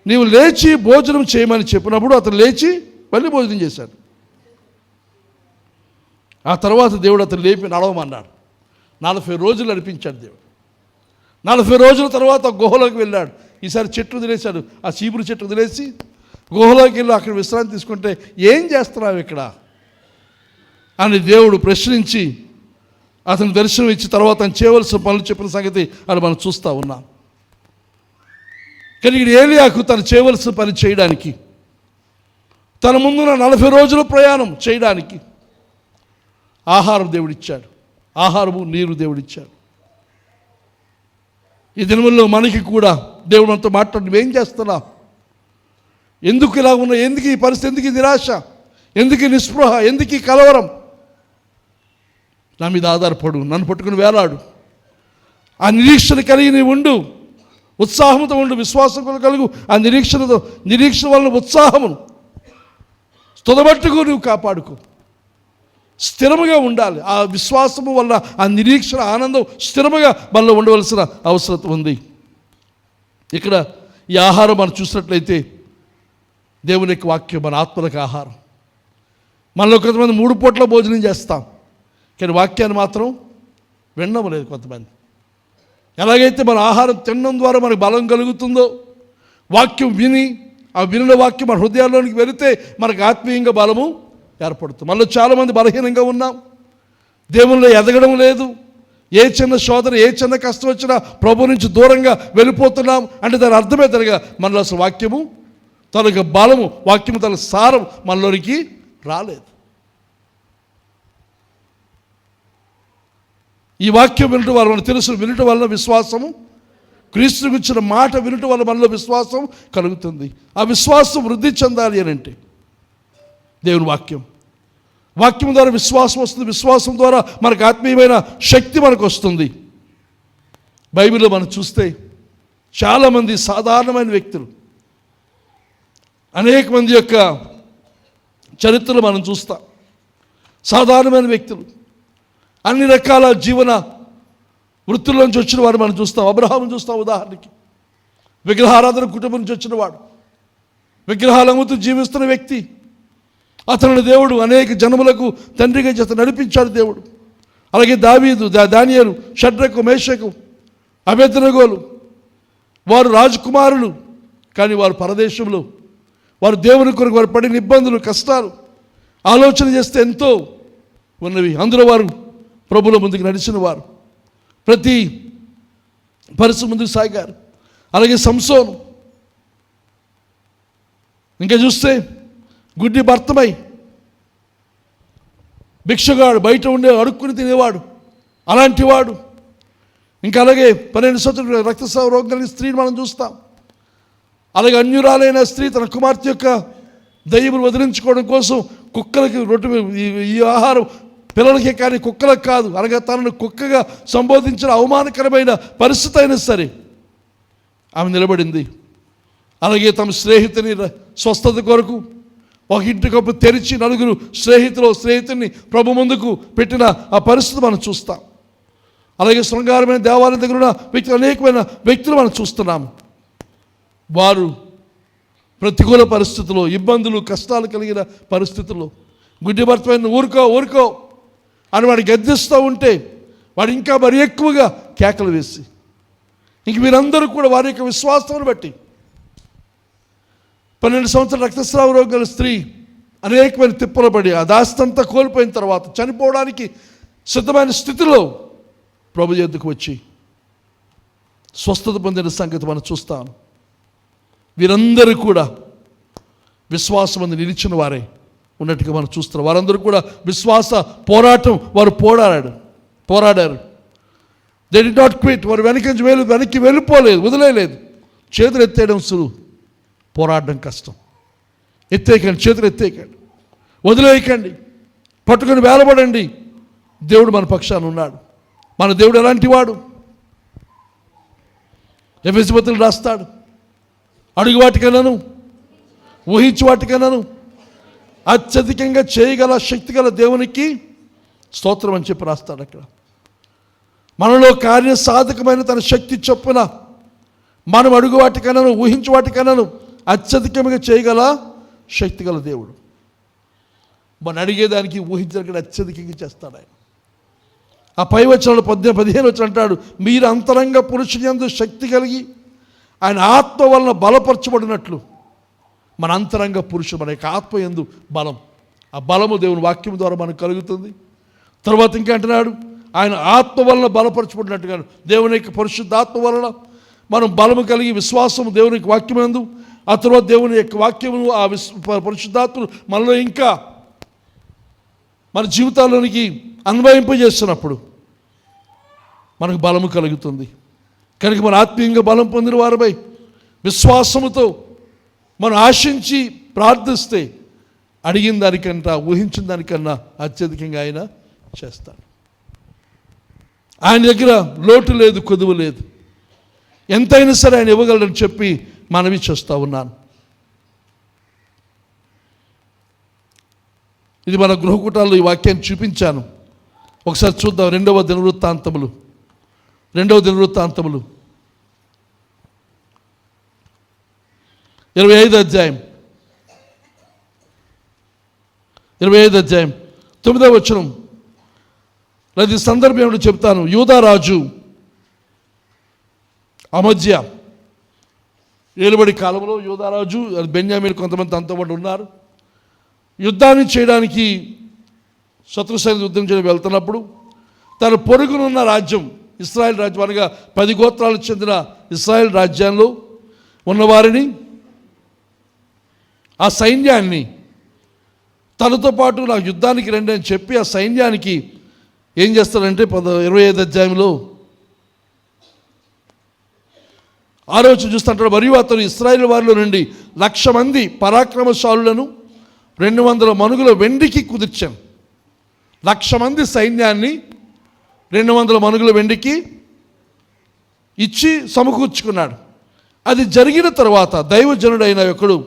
నీవు లేచి భోజనం చేయమని చెప్పినప్పుడు అతను లేచి మళ్ళీ భోజనం చేశాడు. ఆ తర్వాత దేవుడు అతను లేపి నడవమన్నాడు. 40 రోజులు నడిపించాడు దేవుడు. 40 రోజుల తర్వాత గుహలోకి వెళ్ళాడు. ఈసారి చెట్టు వదిలేశాడు. ఆ చీపురు చెట్టు వదిలేసి గుహలోకి వెళ్ళి అక్కడ విశ్రాంతి తీసుకుంటే, ఏం చేస్తున్నావు ఇక్కడ అని దేవుడు ప్రశ్నించి అతను దర్శనం ఇచ్చి తర్వాత ఆయన చేయవలసిన పనులు చెప్పిన సంగతి అది మనం చూస్తూ ఉన్నాం. కానీ ఇక్కడ ఏలియాకు తను చేయవలసిన పని చేయడానికి, తన ముందున్న 40 రోజుల ప్రయాణం చేయడానికి ఆహారం దేవుడిచ్చాడు. ఆహారము నీరు దేవుడిచ్చాడు. ఈ దినముల్లో మనకి కూడా దేవుడు మనతో మాట్లాడి, నువ్వేం చేస్తున్నావు, ఎందుకు ఇలా ఉన్నావు, ఎందుకు ఈ పరిస్థితి, ఎందుకు ఈ నిరాశ, ఎందుకు ఈ నిస్పృహ, ఎందుకు ఈ కలవరం, నా మీద ఆధారపడు, నన్ను పట్టుకుని వేలాడు, ఆ నిరీక్షణ కలిగి నీవు ఉండు, ఉత్సాహంతో ఉండు, విశ్వాసం కలుగు. ఆ నిరీక్షణ వలన ఉత్సాహమును తుదమట్టుకు నువ్వు కాపాడుకో, స్థిరముగా ఉండాలి. ఆ విశ్వాసము వల్ల ఆ నిరీక్షణ ఆనందం స్థిరముగా మనలో ఉండవలసిన అవసరం ఉంది. ఇక్కడ ఈ ఆహారం మనం చూసినట్లయితే దేవుని యొక్క వాక్యం మన ఆత్మలకు ఆహారం. మనలో కొంతమంది 3 పూట్ల భోజనం చేస్తాం, కానీ వాక్యాన్ని మాత్రం వినడం లేదు కొంతమంది. ఎలాగైతే మన ఆహారం తినడం ద్వారా మనకు బలం కలుగుతుందో, వాక్యం విని ఆ వినిన వాక్యం మన హృదయాల్లోనికి వెళితే మనకు ఆత్మీయంగా బలము ఏర్పడుతుంది. మనలో చాలామంది బలహీనంగా ఉన్నాం, దేవునిలో ఎదగడం లేదు. ఏ చిన్న శోధన, ఏ చిన్న కష్టం వచ్చినా ప్రభు నుంచి దూరంగా వెళ్ళిపోతున్నాం అంటే దాని అర్థమే తనగా మనలో అసలు వాక్యము తనకు బలము, వాక్యము తన సారం మనలోనికి రాలేదు. ఈ వాక్యం వినటం వల్ల మనకు తెలుసు, వినటం వల్ల విశ్వాసము, క్రీస్తు గురించిన మాట వినటం వల్ల మనలో విశ్వాసం కలుగుతుంది. ఆ విశ్వాసం వృద్ధి చెందాలి అని అంటే దేవుని వాక్యం ద్వారా విశ్వాసం వస్తుంది. విశ్వాసం ద్వారా మనకు ఆత్మీయమైన శక్తి మనకు వస్తుంది. బైబిల్లో మనం చూస్తే చాలామంది సాధారణమైన వ్యక్తులు, అనేక మంది యొక్క చరిత్రలు మనం చూస్తాం. సాధారణమైన వ్యక్తులు, అన్ని రకాల జీవన వృత్తుల్లోంచి వచ్చిన వారు మనం చూస్తాం. అబ్రహామును చూస్తాం ఉదాహరణకి, విగ్రహారాధన కుటుంబం నుంచి వచ్చిన వాడు, విగ్రహాలు అమ్ముతూ జీవిస్తున్న వ్యక్తి. అతను దేవుడు అనేక జనములకు తండ్రిగా చేత నడిపించాడు దేవుడు. అలాగే దావీదు, దానియేలు, షడ్రకు, మేషకు, అబేద్నెగోలు, వారు రాజకుమారులు, కానీ వారు పరదేశంలో, వారు దేవుని కొరకు వారు పడిన ఇబ్బందులు, కష్టాలు ఆలోచన చేస్తే ఎంతో ఉన్నవి. అందులో వారు ప్రభుల ముందుకు నడిచిన వారు, ప్రతి పరిస్థితి ముందుకు సాగారు. అలాగే సంసోను, ఇంకా చూస్తే గుడ్డి భర్తమై భిక్షగాడు, బయట ఉండే అడుక్కుని తినేవాడు, అలాంటి వాడు. ఇంకా అలాగే 12 సంవత్సరాలు రక్తస్రావ రోగం కలిగిన స్త్రీని మనం చూస్తాం. అలాగే అన్యురాలైన స్త్రీ తన కుమార్తె యొక్క దయ్యములు వదిలించుకోవడం కోసం కుక్కలకి రొట్టె, ఈ ఆహారం పిల్లలకే కానీ కుక్కలకు కాదు, అనగా తనను కుక్కగా సంబోధించిన అవమానకరమైన పరిస్థితి అయినా సరే ఆమె నిలబడింది. అలాగే తమ స్నేహితుని స్వస్థత కొరకు ఒక ఇంటి కప్పు తెరిచి 4 స్నేహితుని ప్రభు ముందుకు పెట్టిన ఆ పరిస్థితి మనం చూస్తాం. అలాగే శృంగారమైన దేవాలయం దగ్గర ఉన్న వ్యక్తులు, అనేకమైన వ్యక్తులు మనం చూస్తున్నాము. వారు ప్రతికూల పరిస్థితుల్లో, ఇబ్బందులు, కష్టాలు కలిగిన పరిస్థితుల్లో గుడ్డి భర్తమైన ఊరుకో అని వాడు గద్దిస్తూ ఉంటే వాడు ఇంకా మరి ఎక్కువగా కేకలు వేసి, ఇంక వీరందరూ కూడా వారి యొక్క విశ్వాసాన్ని బట్టి 12 సంవత్సరాల రక్తస్రావ రోగం గల స్త్రీ అనేకమైన తిప్పలు పడి ఆ దాస్తంతా కోల్పోయిన తర్వాత చనిపోవడానికి సిద్ధమైన స్థితిలో ప్రభు యొద్దకు వచ్చి స్వస్థత పొందిన సంగతి మనం చూస్తాం. వీరందరూ కూడా విశ్వాసం అందు నిలిచిన వారే ఉన్నట్టుగా మనం చూస్తున్నాం. వారందరూ కూడా విశ్వాస పోరాటం వారు పోరాడారు. They did not quit. వారు వెనక్కి వెళ్ళిపోలేదు, వదిలేయలేదు. చేతులు ఎత్తేయడం సులువు, పోరాడడం కష్టం. ఎత్తేయకండి, చేతులు ఎత్తేయకండి, వదిలేయకండి, పట్టుకొని వేలబడండి. దేవుడు మన పక్షాన ఉన్నాడు. మన దేవుడు ఎలాంటి వాడు? ఎఫెసీ పత్రికలో రాస్తాడు, అడుగు వాటికన్నాను, ఊహించు వాటికన్నాను అత్యధికంగా చేయగల శక్తి గల దేవునికి స్తోత్రం అని చెప్పి రాస్తాడు. అక్కడ మనలో కార్యసాధకమైన తన శక్తి చొప్పున మనం అడుగు వాటికన్నాను, ఊహించు వాటికన్నాను అత్యధికంగా చేయగల శక్తి గల దేవుడు. మనం అడిగేదానికి ఊహించడానికి అత్యధికంగా చేస్తాడు ఆయన. ఆ పై వచనంలో 15 వచనం అంటాడు, మీరు అంతరంగ పురుషునియందు శక్తి కలిగి ఆయన ఆత్మ వలన బలపరచబడినట్లు. మన అంతరంగ పురుషుడు, మన యొక్క ఆత్మ యందు బలం, ఆ బలము దేవుని వాక్యం ద్వారా మనకు కలుగుతుంది. తర్వాత ఇంకా అంటున్నాడు, ఆయన ఆత్మ వలన బలపరచబడినట్టుగా దేవుని యొక్క పరిశుద్ధాత్మ వలన మనం బలము కలిగి విశ్వాసము దేవుని యొక్క వాక్యం యందు, ఆ తర్వాత దేవుని యొక్క వాక్యమును ఆ పరిశుద్ధాత్మను మనలో ఇంకా మన జీవితాల్లోనికి అన్వయింపజేస్తున్నప్పుడు మనకు బలము కలుగుతుంది. కనుక మన ఆత్మీయంగా బలం పొందిన వారిపై విశ్వాసముతో మనం ఆశించి ప్రార్థిస్తే అడిగిన దానికన్నా ఊహించిన దానికన్నా అత్యధికంగా ఆయన చేస్తాడు. ఆయన దగ్గర లోటు లేదు, కొదువు లేదు. ఎంతైనా సరే ఆయన ఇవ్వగలడని చెప్పి మనవి చేస్తూ ఉన్నాను. ఇది మన గృహకూటాల్లో ఈ వాక్యాన్ని చూపించాను. ఒకసారి చూద్దాం. రెండవ దినవృత్తాంతములు 25 అధ్యాయం 9వ వచనం. అది సందర్భం ఏమిటో చెప్తాను. యూదారాజు అమజ్య ఏలుబడి కాలంలో యూదారాజు బెన్యామీను కొంతమంది తనతో పాటు ఉన్నారు. యుద్ధాన్ని చేయడానికి శత్రు సైన్యం యుద్ధం చేయడానికి వెళ్తున్నప్పుడు తన పొరుగునున్న రాజ్యం ఇశ్రాయేల్ రాజ్యం అనగా 10 గోత్రాలకు చెందిన ఇశ్రాయేల్ రాజ్యంలో ఉన్నవారిని, ఆ సైన్యాన్ని తనతో పాటు నాకు యుద్ధానికి రండి అని చెప్పి ఆ సైన్యానికి ఏం చేస్తారంటే 25 అధ్యాయంలో 6వ వచనం చూస్తుంటాడు. మరియు అతను ఇశ్రాయేల్ వారిలో నుండి 1,00,000 మంది పరాక్రమశాలులను 200 మనుగుల వెండికి కుదిర్చాను. 1,00,000 మంది సైన్యాన్ని 200 మనుగుల వెండికి ఇచ్చి సమకూర్చుకున్నాడు. అది జరిగిన తర్వాత దైవజనుడైన ఒకడు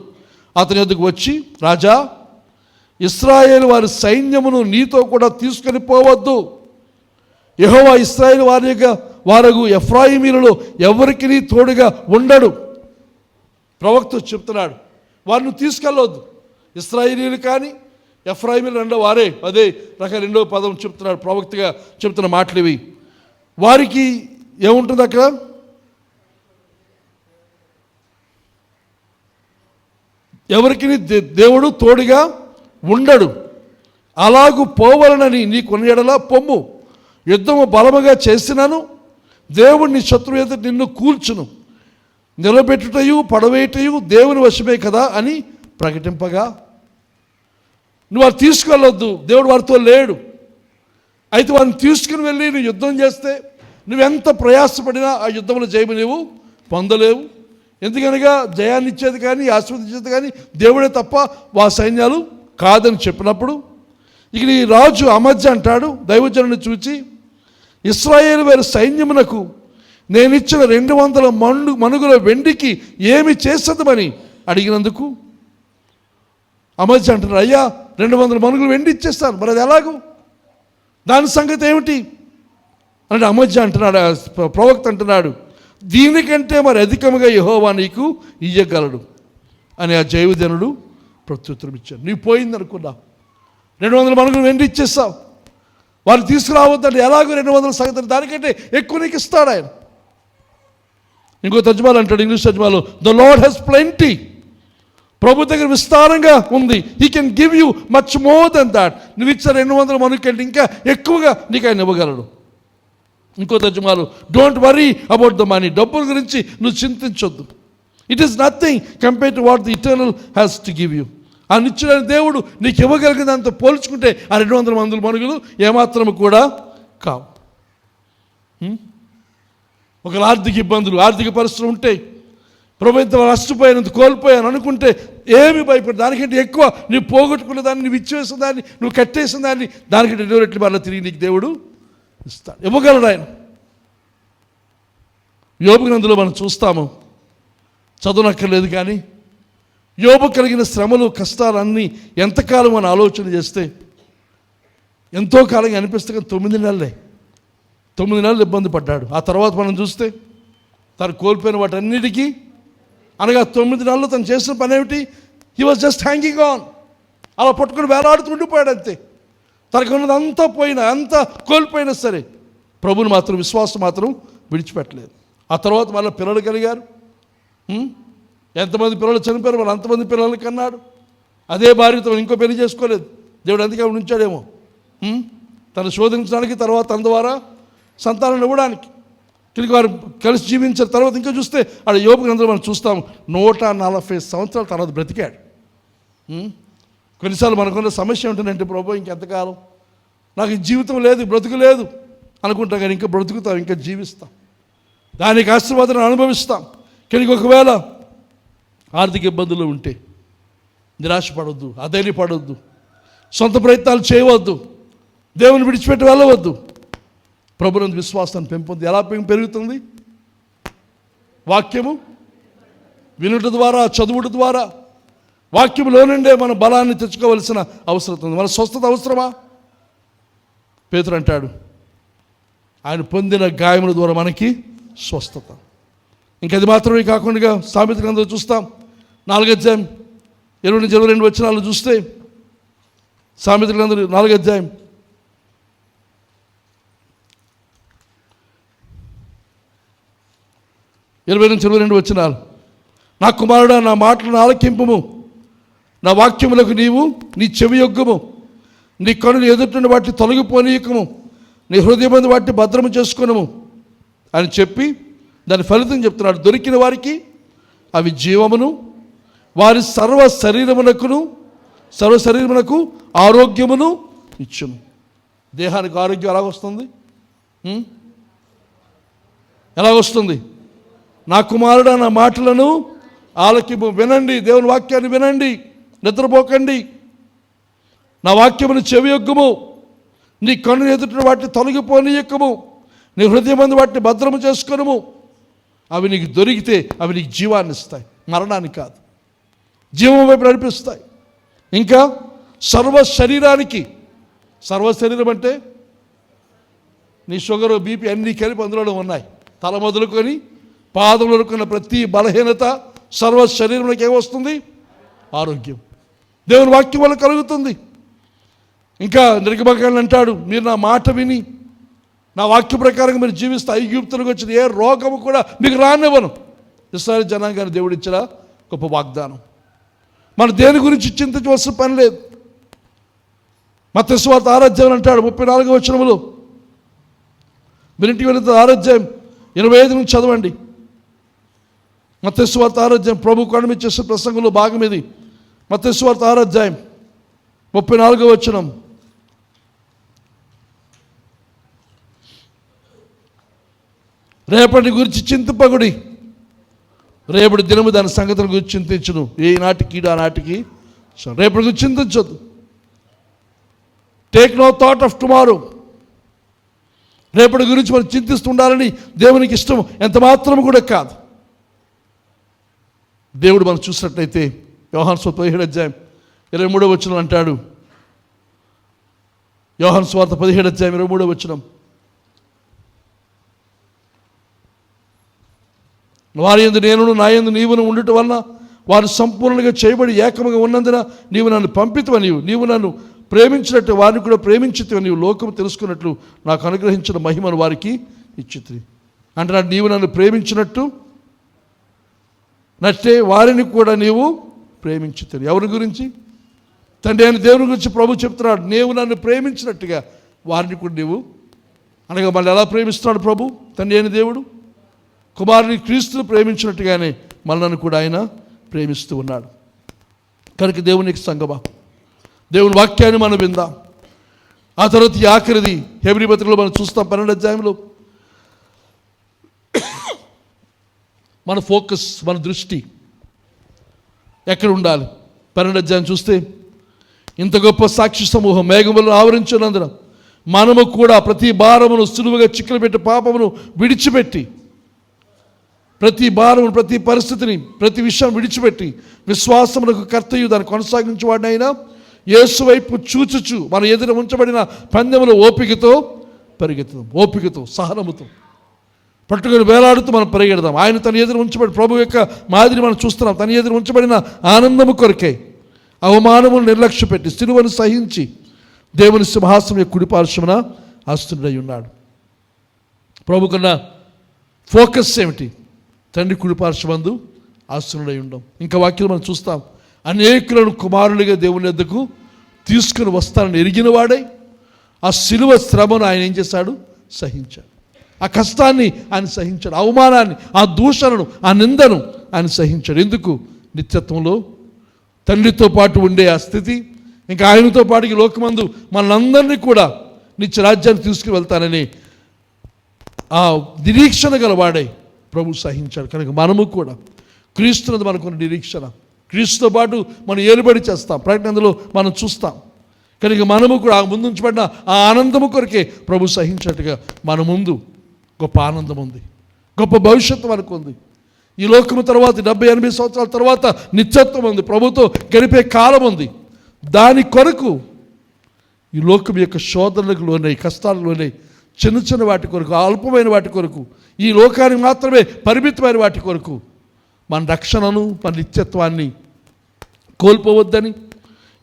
అతని వద్దకు వచ్చి, రాజా, ఇశ్రాయేలు వారి సైన్యమును నీతో కూడా తీసుకొని పోవద్దు. యెహోవా ఇశ్రాయేలు వారగు ఎఫ్రాయిమీలలో ఎవరికి తోడుగా ఉండడు. ప్రవక్త చెప్తున్నాడు, వారిని తీసుకెళ్ళవద్దు. ఇశ్రాయేలీలు కానీ ఎఫ్రాయిమీలు రెండో వారే, అదే రకం రెండో పదం చెప్తున్నాడు. ప్రవక్తగా చెప్తున్న మాటలు ఇవి. వారికి ఏముంటుంది అక్కడ? ఎవరికి దేవుడు తోడుగా ఉండడు. అలాగూ పోవలనని నీకున్న ఎడల పొమ్ము. యుద్ధము బలముగా చేసినాను, దేవుడిని శత్రువు ఎదుట నిన్ను కూల్చును. నిలబెట్టుటయు పడవేయటయు దేవుని వశమే కదా అని ప్రకటింపగా, నువ్వు వారు తీసుకెళ్ళొద్దు, దేవుడు వారితో లేడు. అయితే వారిని తీసుకుని వెళ్ళి నువ్వు యుద్ధం చేస్తే నువ్వెంత ప్రయాసపడినా ఆ యుద్ధంలో జయము నీవు పొందలేవు. ఎందుకనగా జయాన్ని ఇచ్చేది కానీ ఆశీర్వదించేది కానీ దేవుడే తప్ప వా సైన్యాలు కాదని చెప్పినప్పుడు, ఇక ఈ రాజు అమజ్య అంటాడు దైవజనుని చూచి, ఇశ్రాయేలు వారి సైన్యమునకు నేనిచ్చిన 200 మనుగుల వెండికి ఏమి చేసేదమని అడిగినందుకు అమజ్య అంటున్నాడు, అయ్యా 200 మనుగులు వెండి ఇచ్చేస్తాను, మరి అది ఎలాగూ, దాని సంగతి ఏమిటి అంటే అమజ్య అంటున్నాడు. ప్రవక్త అంటున్నాడు, దీనికంటే మరి అధికముగా యెహోవా నీకు ఇయ్యగలడు అని ఆ జైవజనుడు ప్రత్యుత్తరం ఇచ్చాడు. నీవు పోయిందనుకున్నా 200 మనుగులు వెండి ఇచ్చేస్తావు, వారు తీసుకురావద్దంటే ఎలాగో 200 సంగతి, దానికంటే ఎక్కువ నీకు ఇస్తాడు ఆయన. ఇంకో తర్జుమాలో అంటాడు, ఇంగ్లీష్ తర్జుమాలో, ద లార్డ్ హ్యాస్ ప్లెంటీ. ప్రభు దగ్గర విస్తారంగా ఉంది. He can give you much more than that. నువ్వు ఇచ్చే 200 మనుగు కంటే ఇంకా ఎక్కువగా నీకు ఆయన ఇవ్వగలడు. ఇంకో తర్జుమాలో, don't worry about the money. డబ్బుల గురించి నువ్వు చింతించొద్దు. It is nothing compare to what the eternal has to give you. ఆ నిత్యుడైన దేవుడు నీకు ఇవ్వగలిగిన దాంతో పోల్చుకుంటే ఆ 200 మనుగులు ఏమాత్రము కూడా కావు. ఒకవేళ ఆర్థిక ఇబ్బందులు, ఆర్థిక పరిస్థితులు ఉంటే, ప్రభుత్వం నష్టపోయినంత కోల్పోయాను అనుకుంటే ఏమి భయపడి, దానికంటే ఎక్కువ నువ్వు పోగొట్టుకున్న దాన్ని, నువ్వు ఇచ్చివేసిన దాన్ని, నువ్వు కట్టేసిన దాన్ని, దానికంటే 2 రెట్లు మరలా తిరిగి నీకు దేవుడు ఇస్తాడు, ఇవ్వగలడు ఆయన. యోబు గ్రంథంలో మనం చూస్తాము, చదువునక్కర్లేదు కానీ యోబు కలిగిన శ్రమలు, కష్టాలన్నీ ఎంతకాలం మనం ఆలోచన చేస్తే ఎంతో కాలంగా అనిపిస్తే, 9 నెలలు ఇబ్బంది పడ్డాడు. ఆ తర్వాత మనం చూస్తే తను కోల్పోయిన వాటన్నిటికీ, అనగా 9 నెలలు తను చేసిన పని ఏమిటి? He was just hanging on. అలా పట్టుకుని వేలాడుతూ ఉండిపోయాడు అంతే. తనకు ఉన్నదంతా పోయినా, అంతా కోల్పోయినా సరే ప్రభుని మాత్రం, విశ్వాసం మాత్రం విడిచిపెట్టలేదు. ఆ తర్వాత మళ్ళీ పిల్లలు కలిగారు. ఎంతమంది పిల్లలు చనిపోయారు, వాళ్ళు అంతమంది పిల్లలు కన్నాడు. అదే భార్యతో ఇంకో పెళ్లి చేసుకోలేదు. దేవుడు అందుకే ఆవిడ ఉంచాడేమో, తను శోధించడానికి, తర్వాత తన ద్వారా సంతానం ఇవ్వడానికి. తిరిగి వారు కలిసి జీవించిన తర్వాత ఇంకా చూస్తే ఆడ యోబు గ్రంథంలో మనం చూస్తాం 140 సంవత్సరాల తర్వాత బ్రతికాడు. కొన్నిసార్లు మనకున్న సమస్య ఉంటుందంటే, ప్రభు ఇంకెంతకాలం, నాకు జీవితం లేదు, బ్రతుకు లేదు అనుకుంటాం. కానీ ఇంకా బ్రతుకుతాం, ఇంకా జీవిస్తాం, దానికి ఆశీర్వాదాన్ని అనుభవిస్తాం. కానీ ఒకవేళ ఆర్థిక ఇబ్బందులు ఉంటే నిరాశపడొద్దు, అధైర్యపడొద్దు, సొంత ప్రయత్నాలు చేయవద్దు, దేవుని విడిచిపెట్టి వెళ్ళవద్దు. ప్రభునందు విశ్వాసాన్ని పెంపొంది. ఎలా పెరుగుతుంది? వాక్యము వినుట ద్వారా, చదువుట ద్వారా. వాక్యంలో నుండే మన బలాన్ని తెచ్చుకోవలసిన అవసరం ఉంది. మన స్వస్థత అవసరమా? పేతురు అంటాడు, ఆయన పొందిన గాయముల ద్వారా మనకి స్వస్థత. ఇంకా అది మాత్రమే కాకుండా సామెత గ్రంథంలో చూస్తాం, 4:20-22 వచనాలు చూస్తే, సామెత గ్రంథం 4:20-22 వచనాలు. నా కుమారుడా, నా మాటలను ఆలకింపుము, నా వాక్యములకు నీవు నీ చెవి యొగ్గము, నీ కనులు ఎదుటి వాటిని తొలగిపోనీయకము, నీ హృదయమందు వాటిని భద్రము చేసుకునము అని చెప్పి దాని ఫలితం చెప్తున్నాడు. దొరికిన వారికి అవి జీవమును, వారి సర్వ శరీరమునకు ఆరోగ్యమును ఇచ్చును. దేహానికి ఆరోగ్యం ఎలాగొస్తుంది? ఎలాగొస్తుంది? నా కుమారుడా, నా మాటలను ఆలకింపు, వినండి, దేవుని వాక్యాన్ని వినండి, నిద్రపోకండి. నా వాక్యమును చెవియొగ్గము, నీ కన్ను ఎదుటి వాటిని తొలగిపోనీయకము, నీ హృదయమందు వాటిని భద్రము చేసుకొనుము. అవి నీకు దొరికితే అవి నీకు జీవాన్ని ఇస్తాయి, మరణాన్ని కాదు, జీవం వైపు నడిపిస్తాయి. ఇంకా సర్వ శరీరం అంటే నీ షుగరు, బీపీ అన్నీ కలిపి అందులో ఉన్నాయి. తల మొదలుకొని పాదం వరకున్న ప్రతి బలహీనత సర్వ శరీరంలోకి ఏమొస్తుంది? ఆరోగ్యం. దేవుని వాక్యం వల్ల కలుగుతుంది. ఇంకా నిర్గమకాండ అంటాడు, మీరు నా మాట విని నా వాక్య ప్రకారంగా మీరు జీవిస్తే ఐగుప్తులకు వచ్చిన ఏ రోగము కూడా మీకు రానివ్వను. ఇశ్రాయేలు జనాంగాన్ని దేవుడిచ్చిన గొప్ప వాగ్దానం. మన దేని గురించి చింతించవలసిన పని లేదు. మత్తయి సువార్త 6వ అధ్యాయం అంటాడు 34వ వచనములో, మీరింటికి వెళ్ళిన 6వ అధ్యాయం 25 నుంచి చదవండి. మత్తయి సువార్త 6వ అధ్యాయం ప్రభు కొండ మీద చేసే ప్రసంగంలో భాగం ఇది. మత్తయి సువార్త 6వ అధ్యాయం 34వ వచనం. రేపటి గురించి చింతింపకుడి, రేపటి దినము దాని సంగతుల గురించి చింతించును. ఏ నాటికి ఆ నాటికి. రేపటి గురించి చింతించొద్దు. Take no thought of tomorrow. రేపటి గురించి మనం చింతిస్తుండాలని దేవునికి ఇష్టం ఎంత మాత్రం కూడా కాదు. దేవుడు మనం చూసినట్లయితే యోహాను సువార్త 17వ అధ్యాయం 23వ వచనం అంటాడు. యోహాను సువార్త 17వ అధ్యాయం 23వ వచనం, వారి యందు నేనును నా యందు నీవును ఉండుట వలన వారు సంపూర్ణంగా చేయబడి ఏకముగా ఉన్నందున నీవు నన్ను పంపితవని, నీవు నన్ను ప్రేమించినట్టు వారిని కూడా ప్రేమించితివని, నీవు లోకము తెలుసుకున్నట్లు నాకు అనుగ్రహించిన మహిమను వారికి ఇచ్చితివి. అంటే నీవు నన్ను ప్రేమించినట్టు నట్టే వారిని కూడా నీవు ప్రేమించితివి. ఎవరి గురించి? తండ్రి అయిన దేవుని గురించి ప్రభు చెప్తున్నాడు. నీవు నన్ను ప్రేమించినట్టుగా వారిని కూడా నీవు, అనగా మళ్ళీ ఎలా ప్రేమిస్తున్నాడు ప్రభు? తండ్రి అయిన దేవుడు కుమారుని క్రీస్తును ప్రేమించినట్టుగానే మనల్ని కూడా ఆయన ప్రేమిస్తూ ఉన్నాడు. కనుక దేవునికి సంగమా, దేవుని వాక్యాన్ని మనం విందాం. ఆ తర్వాత ఈ ఆఖరిది హెబ్రీ పత్రికలో మనం చూస్తాం 12వ అధ్యాయంలో. మన ఫోకస్, మన దృష్టి ఎక్కడ ఉండాలి? 12వ అధ్యాయం చూస్తే, ఇంత గొప్ప సాక్షి సమూహం మేఘములను ఆవరించినందున మనము కూడా ప్రతి భారమును సులువుగా చిక్కులు పెట్టి పాపమును విడిచిపెట్టి, ప్రతి భారమును, ప్రతి పరిస్థితిని, ప్రతి విషయాన్ని విడిచిపెట్టి విశ్వాసమునకు కర్తయు దాన్ని కొనసాగించేవాడిని అయినా యేసు వైపు చూచుచు మన ఎదుట ఉంచబడిన పందెములో ఓపికతో పరిగెత్తుదాం. ఓపికతో, సహనముతో పట్టుకొని వేలాడుతూ మనం పరిగెడదాం. ఆయన తన ఎదురు ఉంచబడి, ప్రభు యొక్క మాదిరి మనం చూస్తున్నాం. తన ఎదురు ఉంచబడిన ఆనందము కొరకే అవమానమును నిర్లక్ష్య పెట్టి సిలువను సహించి దేవుని సింహాసనం కుడి పార్శ్వమున ఆసీనుడై ఉన్నాడు. ప్రభుకున్న ఫోకస్ ఏమిటి? తండ్రి కుడి పార్శ్వమందు ఆసీనుడై ఉండడం. ఇంకా వాక్యం మనం చూస్తాం, అనేకులను కుమారులుగా దేవుని వద్దకు తీసుకుని వస్తానని ఎరిగిన వాడై ఆ సిలువ శ్రమను ఆయన ఏం చేశాడు? సహించాడు. ఆ కష్టాన్ని ఆయన సహించాడు, అవమానాన్ని, ఆ దూషణను, ఆ నిందను ఆయన సహించాడు. ఎందుకు? నిత్యత్వంలో తండ్రితో పాటు ఉండే ఆ స్థితి, ఇంకా ఆయనతో పాటు ఈ లోకమందు మనందరినీ కూడా నిత్య రాజ్యాన్ని తీసుకుని వెళ్తానని ఆ నిరీక్షణ గల వాడై ప్రభు సహించాడు. కనుక మనము కూడా క్రీస్తునది మనకున్న నిరీక్షణ, క్రీస్తుతో పాటు మనం ఏలుబడి చేస్తాం, ప్రకటనలో మనం చూస్తాం. కనుక మనము కూడా ముందుంచబడిన ఆ ఆనందము కొరకే ప్రభు సహించినట్టుగా మన ముందు గొప్ప ఆనందం ఉంది, గొప్ప భవిష్యత్తు మనకు ఉంది. ఈ లోకము తర్వాత 70-80 సంవత్సరాల తర్వాత నిత్యత్వం ఉంది, ప్రభుతో గడిపే కాలం ఉంది. దాని కొరకు ఈ లోకం యొక్క శోధనలకు లోనై, కష్టాలకు లోనై, చిన్న చిన్న వాటి కొరకు, అల్పమైన వాటి కొరకు, ఈ లోకానికి మాత్రమే పరిమితమైన వాటి కొరకు మన రక్షణను, మన నిత్యత్వాన్ని కోల్పోవద్దని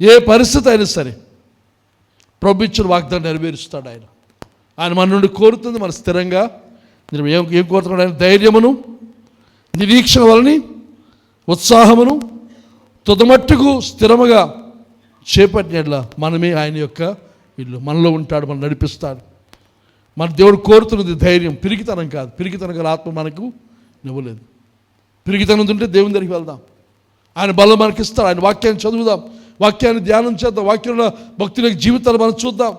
ఏ పరిస్థితి అయినా సరే ప్రభు ఇచ్చిన వాగ్దానం నెరవేరుస్తాడు. ఆయన మన నుండి కోరుతుంది మన స్థిరంగా ఏం కోరుతున్నాడు? ఆయన ధైర్యమును, నిరీక్షణ వలని ఉత్సాహమును తుదమట్టుకు స్థిరముగా చేపట్టినట్లా మనమే ఆయన యొక్క ఇల్లు. మనలో ఉంటాడు, మనం నడిపిస్తాడు. మన దేవుడు కోరుతున్నది ధైర్యం, పిరికితనం కాదు. పిరికితనం గల ఆత్మ మనకు ఇవ్వలేదు. పిరికితనం ఉంటే దేవుని దగ్గరికి వెళ్దాం, ఆయన బలం మనకి ఇస్తాడు. ఆయన వాక్యాన్ని చదువుదాం, వాక్యాన్ని ధ్యానం చేద్దాం, వాక్యంలో భక్తుల జీవితాలు మనం చూద్దాం,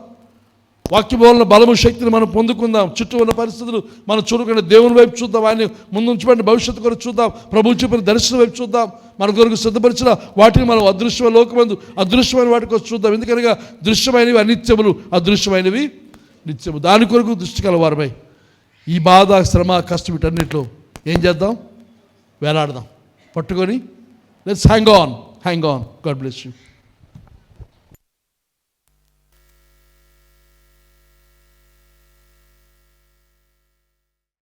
వాక్యం వలన బలము శక్తిని మనం పొందుకుందాం. చుట్టూ ఉన్న పరిస్థితులు మనం చూడకుండా దేవుని వైపు చూద్దాం, ఆయన ముందు ఉంచబడిన భవిష్యత్తు కొరకు చూద్దాం, ప్రభువు చూపిన దర్శనం వైపు చూద్దాం. మన కొరకు సిద్ధపరిచిన వాటిని మనం అదృశ్యమైన లోకమందు అదృశ్యమైన వాటి కోసం చూద్దాం. ఎందుకనగా దృశ్యమైనవి అనిత్యములు, అదృశ్యమైనవి నిత్యము. దాని కొరకు దృష్టి కలవారమై ఈ బాధ, శ్రమ, కష్టం వీటన్నిటిలో ఏం చేద్దాం? వేలాడదాం, పట్టుకొని let's hang on. God bless you.